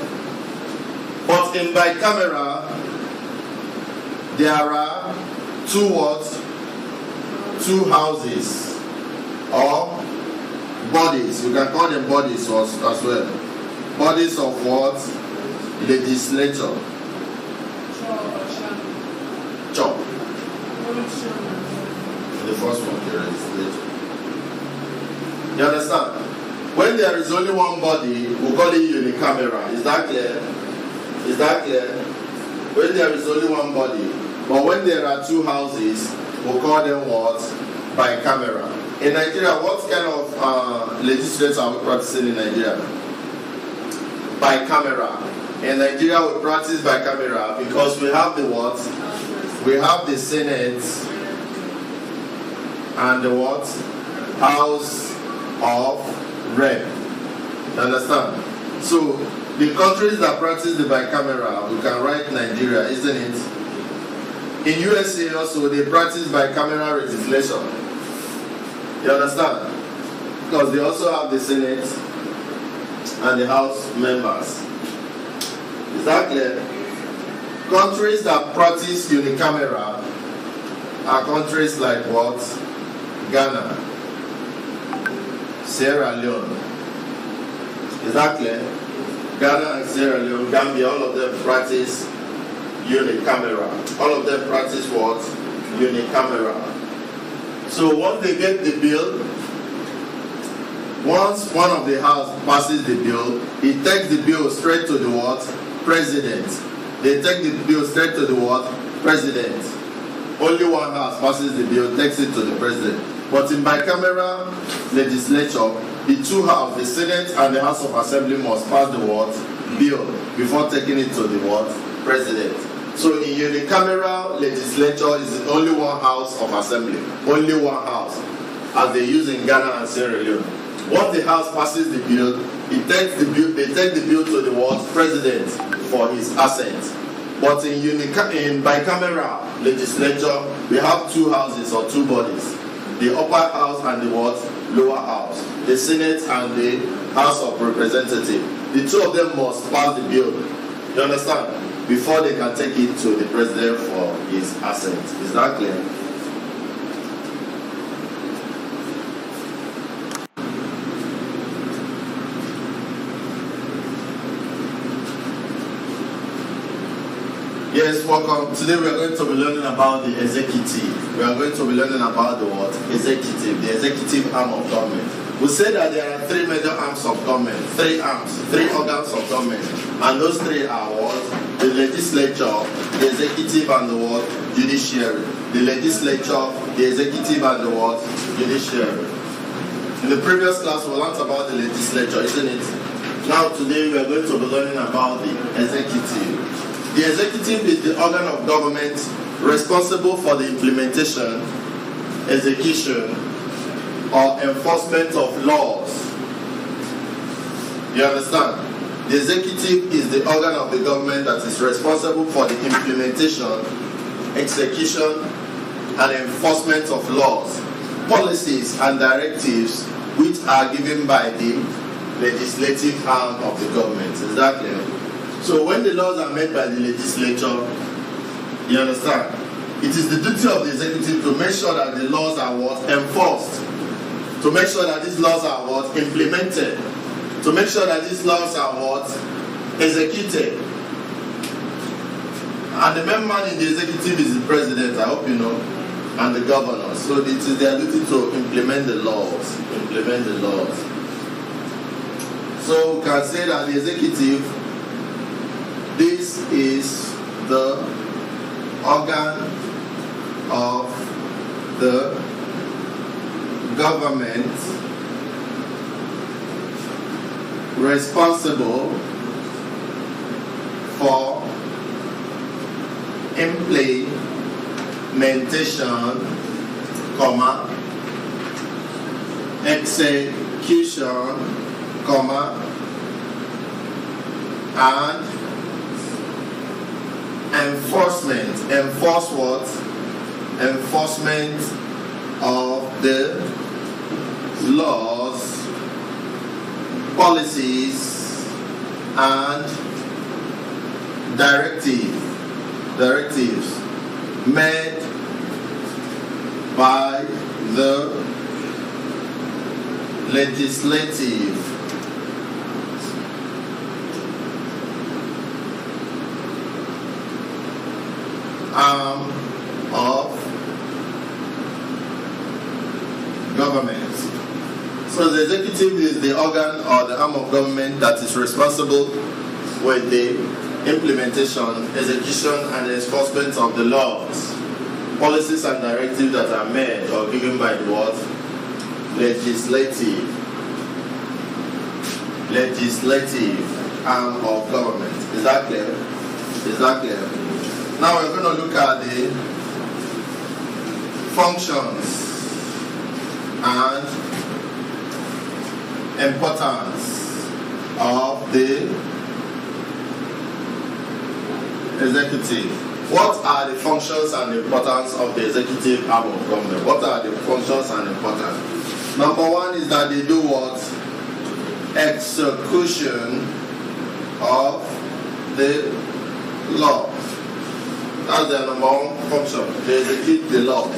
But in bicameral, there are two what? Two houses or bodies. You can call them bodies as well. Bodies of what? Legislature. Chop. The first one, the legislature. You understand? When there is only one body, we call it unicameral. Is that clear? Is that clear? When there is only one body, but when there are two houses, we call them what? Bicameral. In Nigeria, what kind of legislature are we practicing in Nigeria? Bicameral. In Nigeria, we practice bicameral because we have the what? We have the Senate and the what? House of Rep. You understand? So the countries that practice the bicameral, we can write Nigeria, isn't it? In USA also, they practice bicameral legislation. You understand? Because they also have the Senate and the House members. Is that clear? Countries that practice unicameral are countries like what? Ghana, Sierra Leone. Is that clear? Ghana and Sierra Leone, Gambia, all of them practice unicameral. All of them practice what? Unicameral. So once they get the bill, once one of the house passes the bill, it takes the bill straight to the what? President. They take the bill straight to the what? President. Only one house passes the bill, takes it to the president. But in bicameral legislature, the two houses, the Senate and the House of Assembly, must pass the what? Bill before taking it to the what? President. So in unicameral legislature is only one house of assembly, only one house, as they use in Ghana and Sierra Leone. Once the house passes the bill, they take the bill to the what? President for his assent. But in bicameral legislature, we have two houses or two bodies, the upper house and the what? Lower house, the Senate and the House of Representatives. The two of them must pass the bill. You understand? Before they can take it to the president for his assent. Is that clear? Yes, welcome. Today we are going to be learning about the executive. We are going to be learning about the what? Executive, the executive arm of government. We say that there are three major arms of government, three organs of government. And those three are what? The legislature, the executive, and the what? Judiciary. The legislature, the executive, and the what? Judiciary. In the previous class, we learned about the legislature, isn't it? Now today we are going to be learning about the executive. The executive is the organ of government responsible for the implementation, execution, or enforcement of laws. You understand? The executive is the organ of the government that is responsible for the implementation, execution, and enforcement of laws, policies, and directives which are given by the legislative arm of the government. Is that clear? So when the laws are made by the legislature, you understand, it is the duty of the executive to make sure that the laws are what? Enforced. To make sure that these laws are what? Implemented. To make sure that these laws are what? Executed. And the main man in the executive is the president, I hope you know, and the governor. So it is their duty to implement the laws. Implement the laws. So we can say that the executive, this is the organ of the government responsible for implementation, execution, and enforcement. Enforce what? Enforcement of the laws, policies, and directives made by the legislative arm of government. So the executive is the organ or the arm of government that is responsible with the implementation, execution, and enforcement of the laws, policies, and directives that are made or given by the what? Legislative arm of government. Is that clear? Is that clear? Now we're going to look at the functions and importance of the executive. What are the functions and importance of the executive arm of government? What are the functions and importance? Number one is that they do what? Execution of the law. That's their number one function. They execute the law.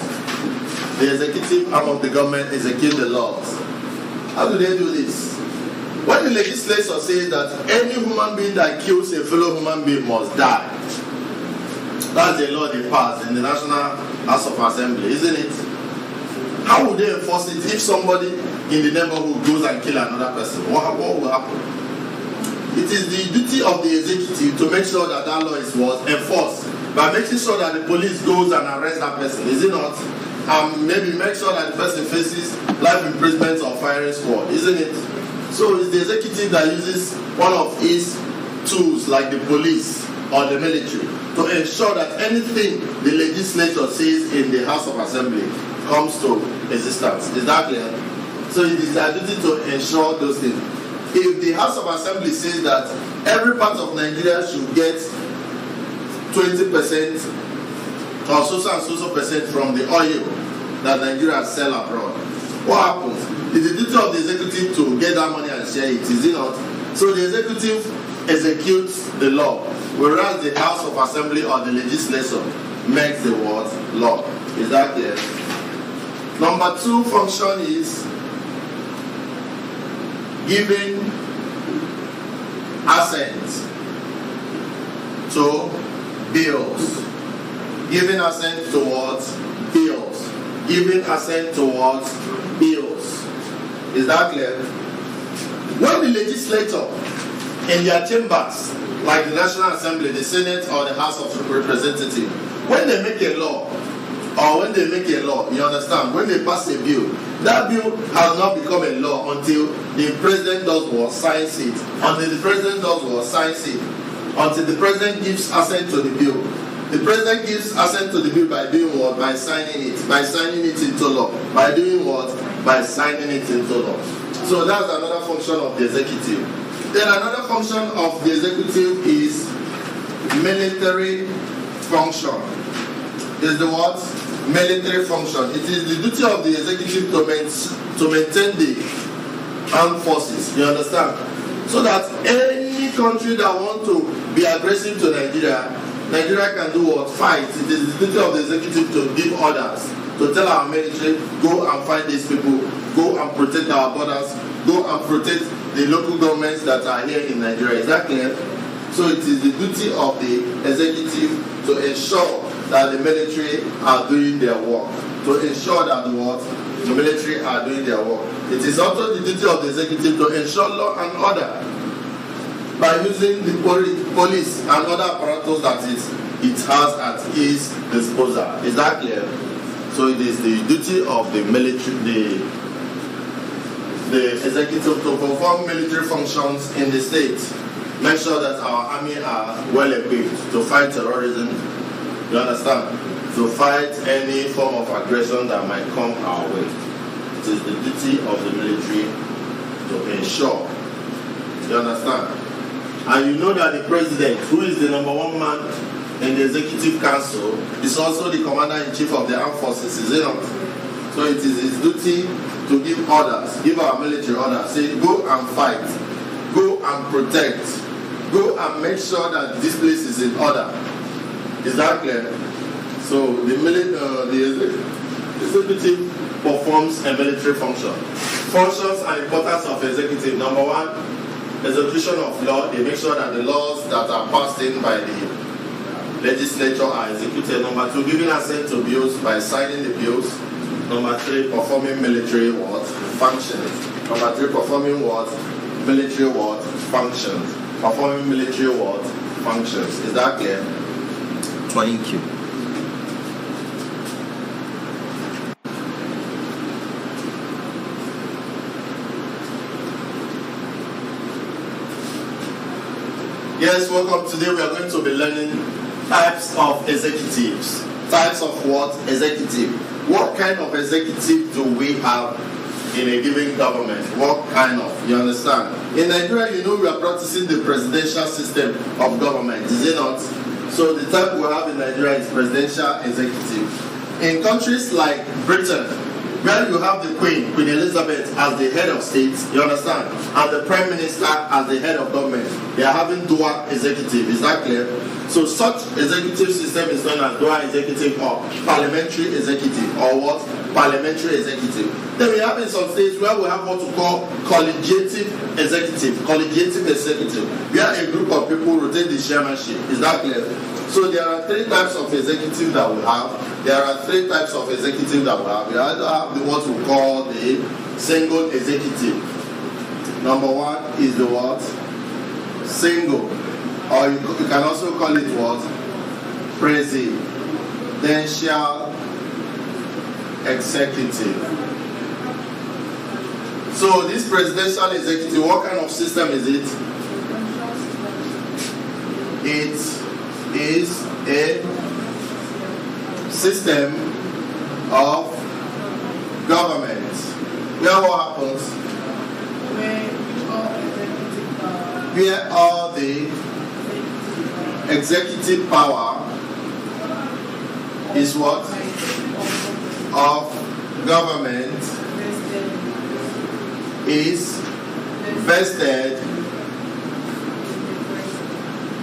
The executive arm of the government execute the laws. How do they do this? When the legislature says that any human being that kills a fellow human being must die, that's the law they passed in the National House of Assembly, isn't it? How would they enforce it if somebody in the neighborhood goes and kills another person? What will happen? It is the duty of the executive to make sure that that law is enforced by making sure that the police goes and arrests that person, is it not? Maybe make sure that the person faces life imprisonment or firing squad, isn't it? So it's the executive that uses one of his tools like the police or the military to ensure that anything the legislature says in the House of Assembly comes to existence. Is that clear? So it is their duty to ensure those things. If the House of Assembly says that every part of Nigeria should get 20% or so and so percent from the oil that Nigeria sell abroad, what happens? It's the duty of the executive to get that money and share it, is it not? So the executive executes the law, whereas the House of Assembly or the legislature makes the word law. Is that clear? Number two function is giving assent to bills. Giving assent towards bills. Giving assent towards bills. Is that clear? When the legislature in their chambers, like the National Assembly, the Senate, or the House of Representatives, when they make a law, you understand, when they pass a bill, that bill has not become a law until the president does what? Signs it. Until the president does what? Signs it. Until the president gives assent to the bill. The president gives assent to the bill by doing what? By signing it. By signing it into law. By doing what? By signing it into law. So that's another function of the executive. Then another function of the executive is military function. Is the what? Military function. It is the duty of the executive to maintain the armed forces. You understand? So that any country that wants to be aggressive to Nigeria can do what? Fight. It is the duty of the executive to give orders, to tell our military, go and fight these people, go and protect our borders, go and protect the local governments that are here in Nigeria. Is that clear? So it is the duty of the executive to ensure that the military are doing their work. To ensure that the military are doing their work. It is also the duty of the executive to ensure law and order by using the police and other apparatus that it has at its disposal. Is that clear? So it is the duty of the military, the executive to perform military functions in the state. Make sure that our army are well equipped to fight terrorism. You understand? To fight any form of aggression that might come our way. It is the duty of the military to ensure. You understand? And you know that the president, who is the number one man in the executive council, is also the commander-in-chief of the armed forces, is it not? So it is his duty to give orders, give our military orders, say go and fight, go and protect, go and make sure that this place is in order. Is that clear? So the executive performs a military function. Functions and importance of executive. Number one, execution of law. They make sure that the laws that are passed in by the legislature are executed. Number two, giving assent to bills by signing the bills. Number three, performing military functions. Number three, performing military functions. Performing military functions. Is that clear? Thank you. Yes, welcome. Today we are going to be learning types of executives. Types of what? Executive. What kind of executive do we have in a given government? What kind of? You understand? In Nigeria, you know we are practicing the presidential system of government, is it not? So the type we have in Nigeria is presidential executive. In countries like Britain where you have the Queen Elizabeth, as the head of state, you understand, and the Prime Minister as the head of government. They are having dual executive. Is that clear? So such executive system is known as dual executive or parliamentary executive, or what? Parliamentary executive. Then we have in some states where we have what we call collegiative executive, where a group of people rotate the chairmanship. Is that clear? So there are three types of executive that we have. We either have the what we call the single executive. Number one is the what? Single. Or you can also call it what? Presidential executive. So this presidential executive, what kind of system is it? It is a system of government where what happens? Where all the executive power is what? Of government is vested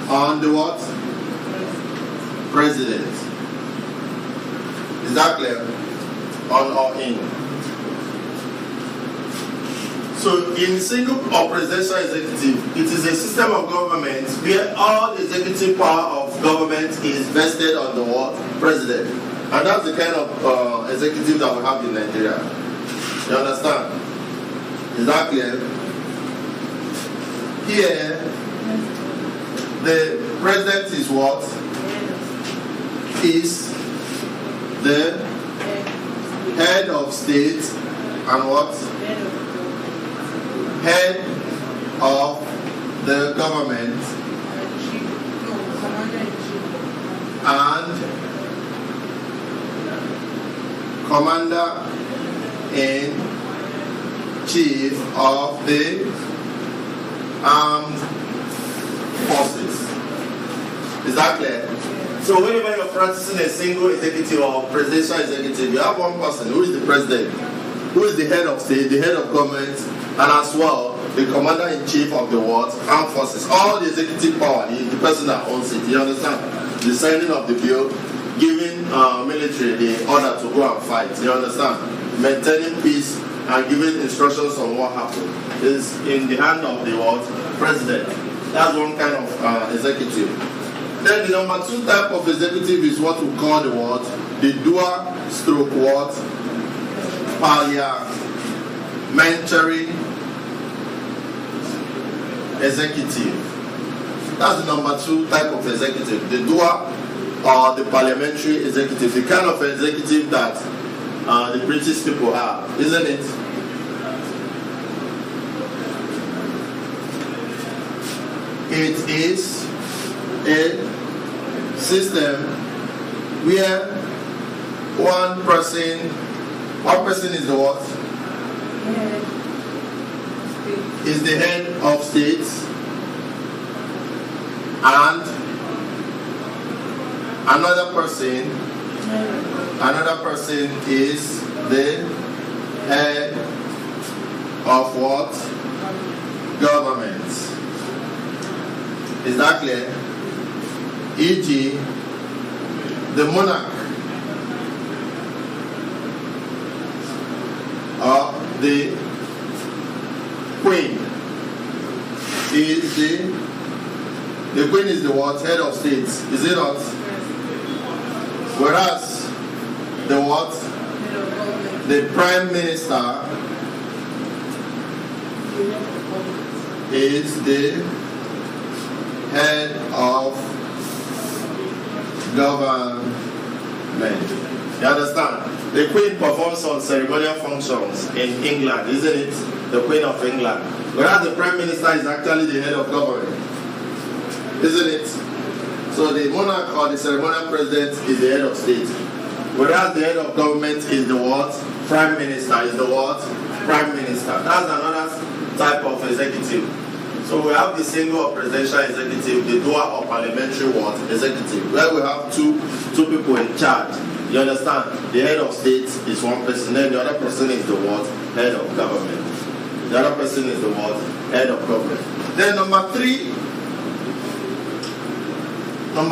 on the what? President. Is that clear? On or in? So in single or presidential executive, it is a system of government where all the executive power of government is vested on the what? President. And that's the kind of executive that we have in Nigeria. You understand? Is that clear? Here, the president is what? Is the head of state and what? Head of the government and commander-in-chief of the armed forces. Is that clear? So whenever you're practicing a single executive or presidential executive, you have one person who is the president, who is the head of state, the head of government, and as well the commander-in-chief of the what? Armed forces. All the executive power, the person that owns it. You understand? The signing of the bill, giving military the order to go and fight. You understand? Maintaining peace and giving instructions on what happened is in the hand of the what? President. That's one kind of executive. Then the number two type of executive is what we call the what? The dual stroke what? Parliamentary executive. That's the number two type of executive. The dual or the parliamentary executive. The kind of executive that the British people have, isn't it? It is a system where one person is the what? Is the head of state, and another person is the head of what? Government. Is that clear? E.g., the monarch or the queen is the queen is the what? Head of state, is it not? Whereas the what? The prime minister is the head of government. You understand? The Queen performs some ceremonial functions in England, isn't it? The Queen of England. Whereas the Prime Minister is actually the head of government. Isn't it? So the monarch or the ceremonial president is the head of state. Whereas the head of government is the what? Prime Minister is the what? Prime Minister. That's another type of executive. So we have the single or presidential executive, the dual or parliamentary what? Executive, where we have two people in charge. You understand? The head of state is one person, then the other person is the what? Head of government. The other person is the what? Head of government. Then number three and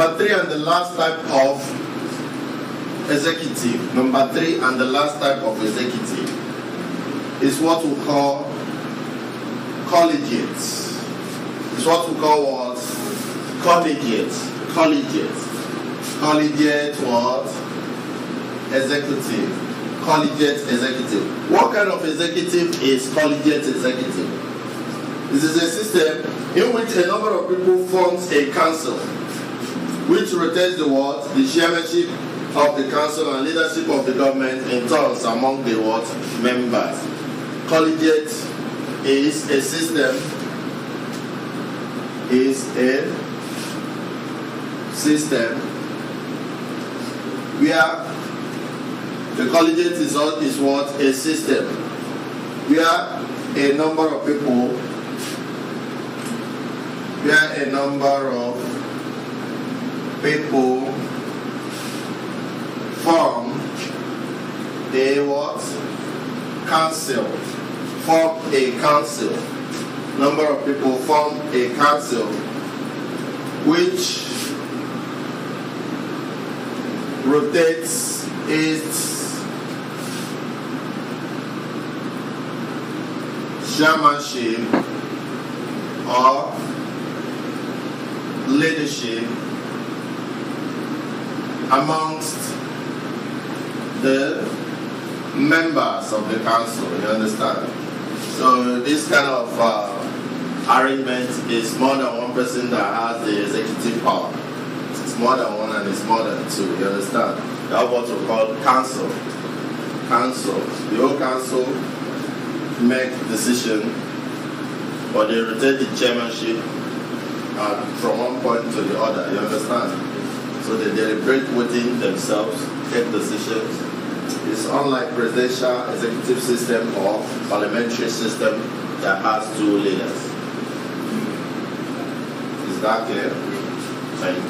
the last type of executive. Number three and the last type of executive is what we call collegiates. It's what we call what? Collegiates. Collegiate what? Executive. Collegiate executive. What kind of executive is collegiate executive? This is a system in which a number of people forms a council, which rotates the what? The chairmanship of the council and leadership of the government in turns among the what? Members. Collegiate is a system where the collegiate is what? A system where a number of people form a what? Council. Form a council. Number of people form a council which rotates its chairmanship or leadership amongst the members of the council. You understand? So this kind of arrangement is more than one person that has the executive power. It's more than one and it's more than two. You understand? That's what we call council. The whole council make decision, but they rotate the chairmanship from one point to the other. You understand? So they deliberate within themselves, take decisions. It's unlike presidential executive system or parliamentary system that has two leaders. Is that clear? Thank you.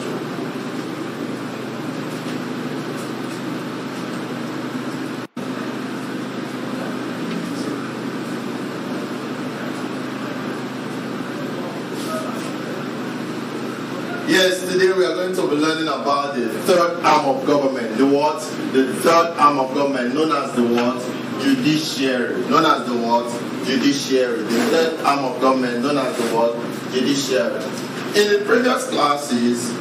Yes, today we are going to be learning about the third arm of government. The what? The third arm of government, known as the what? Judiciary. Known as the what? Judiciary. The third arm of government, known as the what? Judiciary. In the previous classes,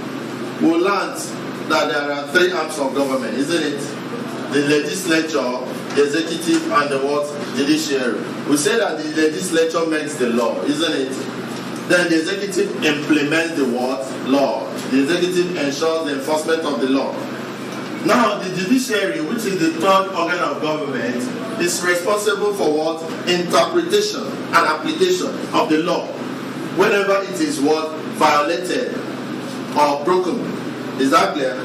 we learned that there are three arms of government, isn't it? The legislature, the executive, and the what? Judiciary. We say that the legislature makes the law, isn't it? Then the executive implements the what? Law. The executive ensures the enforcement of the law. Now, the judiciary, which is the third organ of government, is responsible for what? Interpretation and application of the law. Whenever it is what? Violated or broken. Is that clear?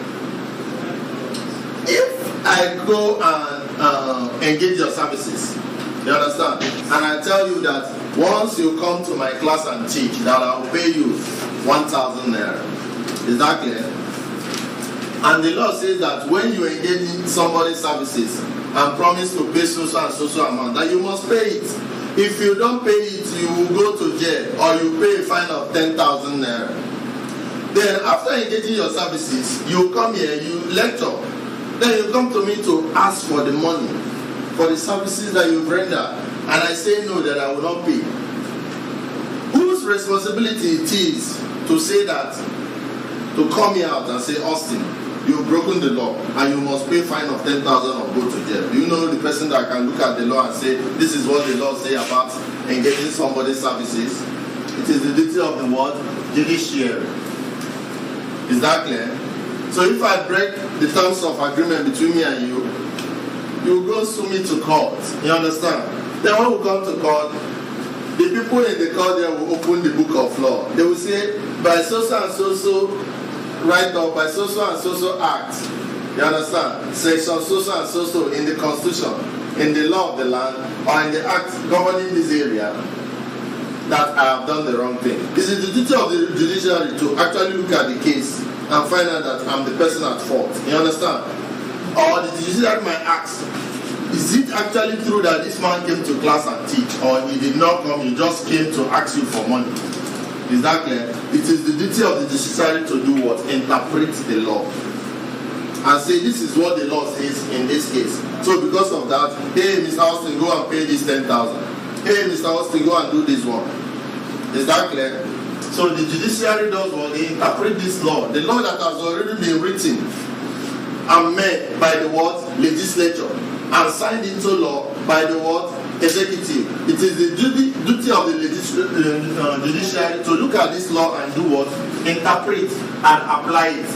If I go and engage your services, you understand? And I tell you that once you come to my class and teach, that I will pay you 1,000 naira. Is that clear? And the law says that when you engage in somebody's services and promise to pay so and so amount, that you must pay it. If you don't pay it, you will go to jail or you pay a fine of 10,000 naira. Then after engaging your services, you come here, you lecture. Then you come to me to ask for the money for the services that you've rendered. And I say no, that I will not pay. Whose responsibility it is to say that, to come here out and say, Austin, you've broken the law and you must pay a fine of 10,000 or go to jail? Do you know the person that can look at the law and say, this is what the law say about engaging somebody's services? It is the duty of the word judiciary. Is that clear? So if I break the terms of agreement between me and you, you go sue me to court. You understand? Then when we come to court, the people in the court there will open the book of law. They will say, by so and so right up, by so and so act. You understand? Section so and so in the constitution, in the law of the land, or in the act governing this area, that I have done the wrong thing. It is the duty of the judiciary to actually look at the case and find out that I'm the person at fault. You understand? Or the judiciary might ask, is it actually true that this man came to class and teach, or he did not come, he just came to ask you for money? Is that clear? It is the duty of the judiciary to do what? Interpret the law. And say, this is what the law says in this case. So because of that, hey, Mr. Austin, go and pay this 10,000. Hey, Mr. Austin, go and do this one. Is that clear? So the judiciary does what? They interpret this law. The law that has already been written and made by the what? Legislature. And signed into law by the what? Executive. It is the duty of the judiciary to look at this law and do what? Interpret and apply it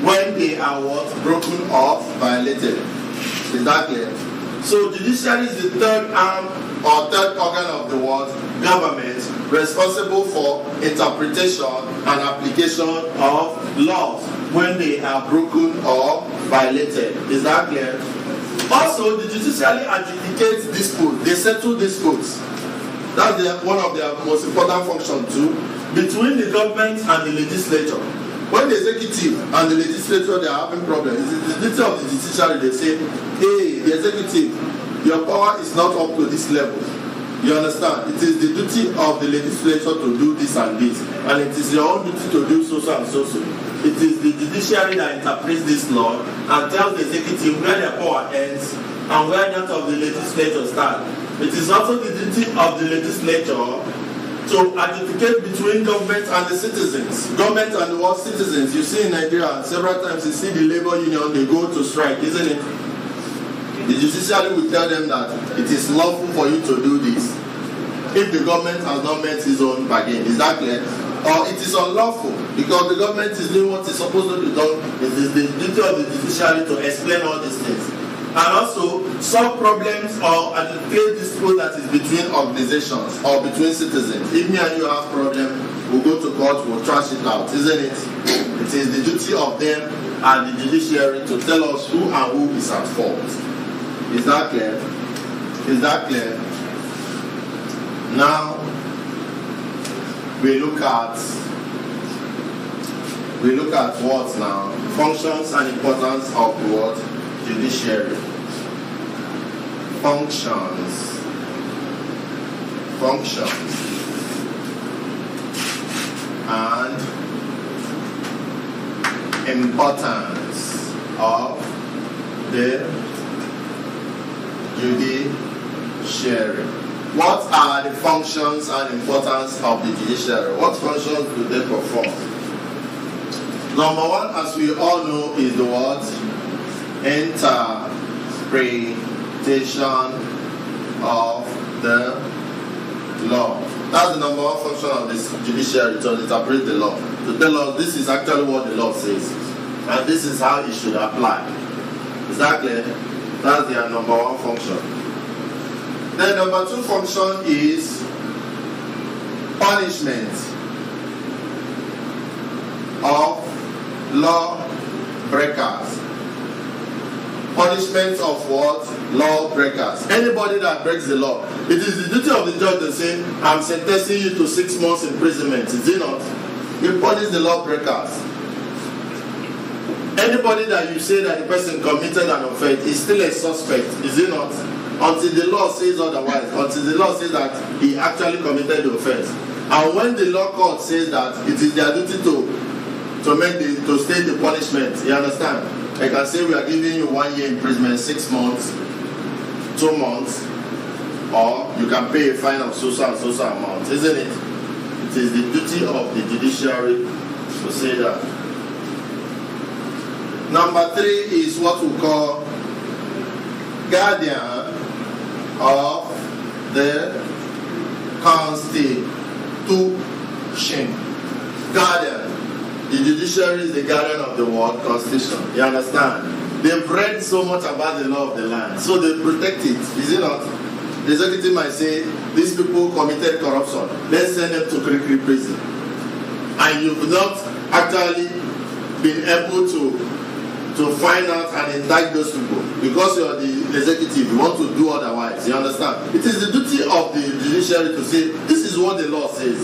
when they are what? Broken or violated. Is that clear? So judiciary is the third arm or third organ of the what? Government responsible for interpretation and application of laws when they are broken or violated. Is that clear? Also, the judiciary adjudicates disputes. They settle disputes. That's one of their most important functions too, between the government and the legislature. When the executive and the legislature they are having problems, it's the duty of the judiciary. They say, hey, the executive, your power is not up to this level. You understand? It is the duty of the legislature to do this and this, and it is your own duty to do so and so. It is the judiciary that interprets this law and tells the executive where their power ends and where that of the legislature starts. It is also the duty of the legislature to advocate between government and the citizens. Government and the what citizens. You see in Nigeria several times you see the labor union, they go to strike, isn't it? The judiciary will tell them that it is lawful for you to do this if the government has not met its own bargain. Is that clear? Or it is unlawful because the government is doing what is supposed to be done. It is the duty of the judiciary to explain all these things. And also solve problems or advocate dispute that is between organizations or between citizens. If me and you have problem, we'll go to court, we'll trash it out, isn't it? It is the duty of them and the judiciary to tell us who and who is at fault. Is that clear? Is that clear? Now we look at what now? Functions and importance of the word judiciary. Functions and importance of the judiciary. What are the functions and importance of the judiciary? What functions do they perform? Number one, as we all know, is the word interpretation of the law. That's the number one function of this judiciary, to interpret the law. To tell us this is actually what the law says. And this is how it should apply. Is that clear? That's their number one function. Then number two function is punishment of law breakers. Punishment of what? Law breakers. Anybody that breaks the law. It is the duty of the judge to say, I'm sentencing you to 6 months imprisonment. Is it not? You punish the law breakers. Anybody that you say that the person committed an offense is still a suspect. Is it not? Until the law says otherwise. Until the law says that he actually committed the offense. And when the law court says that it is their duty to state the punishment, you understand? I can say we are giving you 1 year imprisonment, 6 months, 2 months, or you can pay a fine of so and so amount, isn't it? It is the duty of the judiciary to say that. Number 3 is what we call guardian of the Constitution. Guardian. The judiciary is the guardian of the word Constitution. You understand? They've read so much about the law of the land, so they protect it. Is it not? The executive might say, these people committed corruption. Let's send them to Kirikiri prison. And you've not actually been able to find out and indict those people because you're the executive. You want to do otherwise. You understand? It is the duty of the judiciary to say, this is what the law says.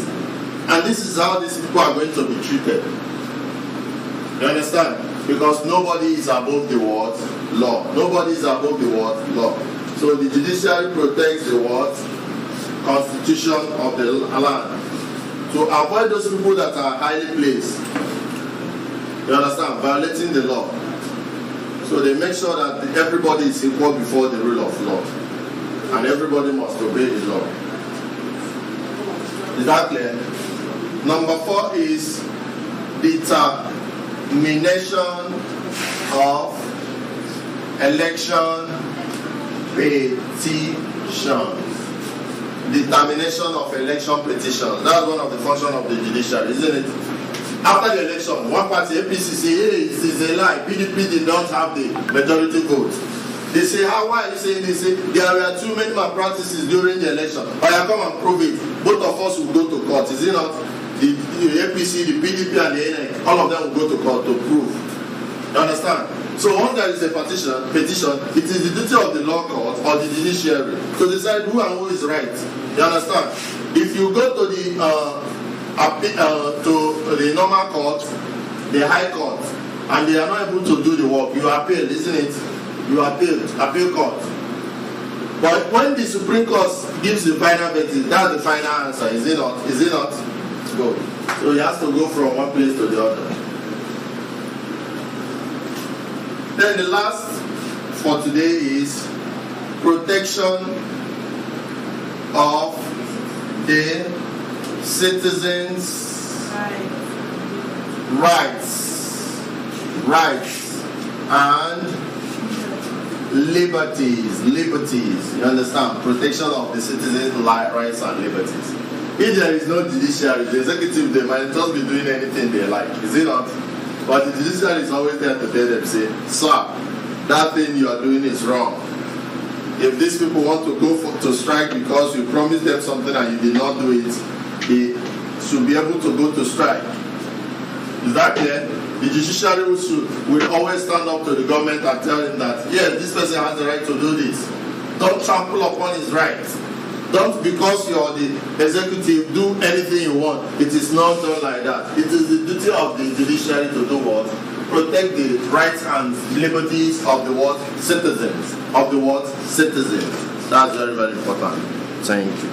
And this is how these people are going to be treated. You understand? Because nobody is above the word law. Nobody is above the word law. So the judiciary protects the word constitution of the land. To avoid those people that are highly placed, you understand, violating the law. So they make sure that everybody is equal before the rule of law. And everybody must obey the law. Is that clear? Number 4 is determination of election petitions. Determination of election petitions. That's one of the functions of the judiciary, isn't it? After the election, one party, APC, say, hey, this is a lie. PDP did not have the majority vote. They say, how, why are you saying this? They say, there were too many malpractices during the election. But I come and prove it. Both of us will go to court. Is it not? The APC, the PDP, and the NI, all of them will go to court to prove. You understand? So once there is a petition, it is the duty of the law court or the judiciary to decide who and who is right. You understand? If you go to the normal court, the high court, and they are not able to do the work, you appeal, isn't it? You appeal court. But when the Supreme Court gives the final verdict, that's the final answer, is it not? Is it not? Good. So he has to go from one place to the other. Then the last for today is protection of the citizens' rights and liberties. You understand? Protection of the citizens' rights and liberties. If there is no judiciary, the executive, they might just be doing anything they like. Is it not? But the judiciary is always there to tell them, say, sir, that thing you are doing is wrong. If these people want to go to strike because you promised them something and you did not do it, they should be able to go to strike. Is that clear? The judiciary will always stand up to the government and tell him that, yes, this person has the right to do this. Don't trample upon his rights. Don't, because you're the executive, do anything you want. It is not done like that. It is the duty of the judiciary to do what? Protect the rights and liberties of the what? Citizens. That's very, very important. Thank you.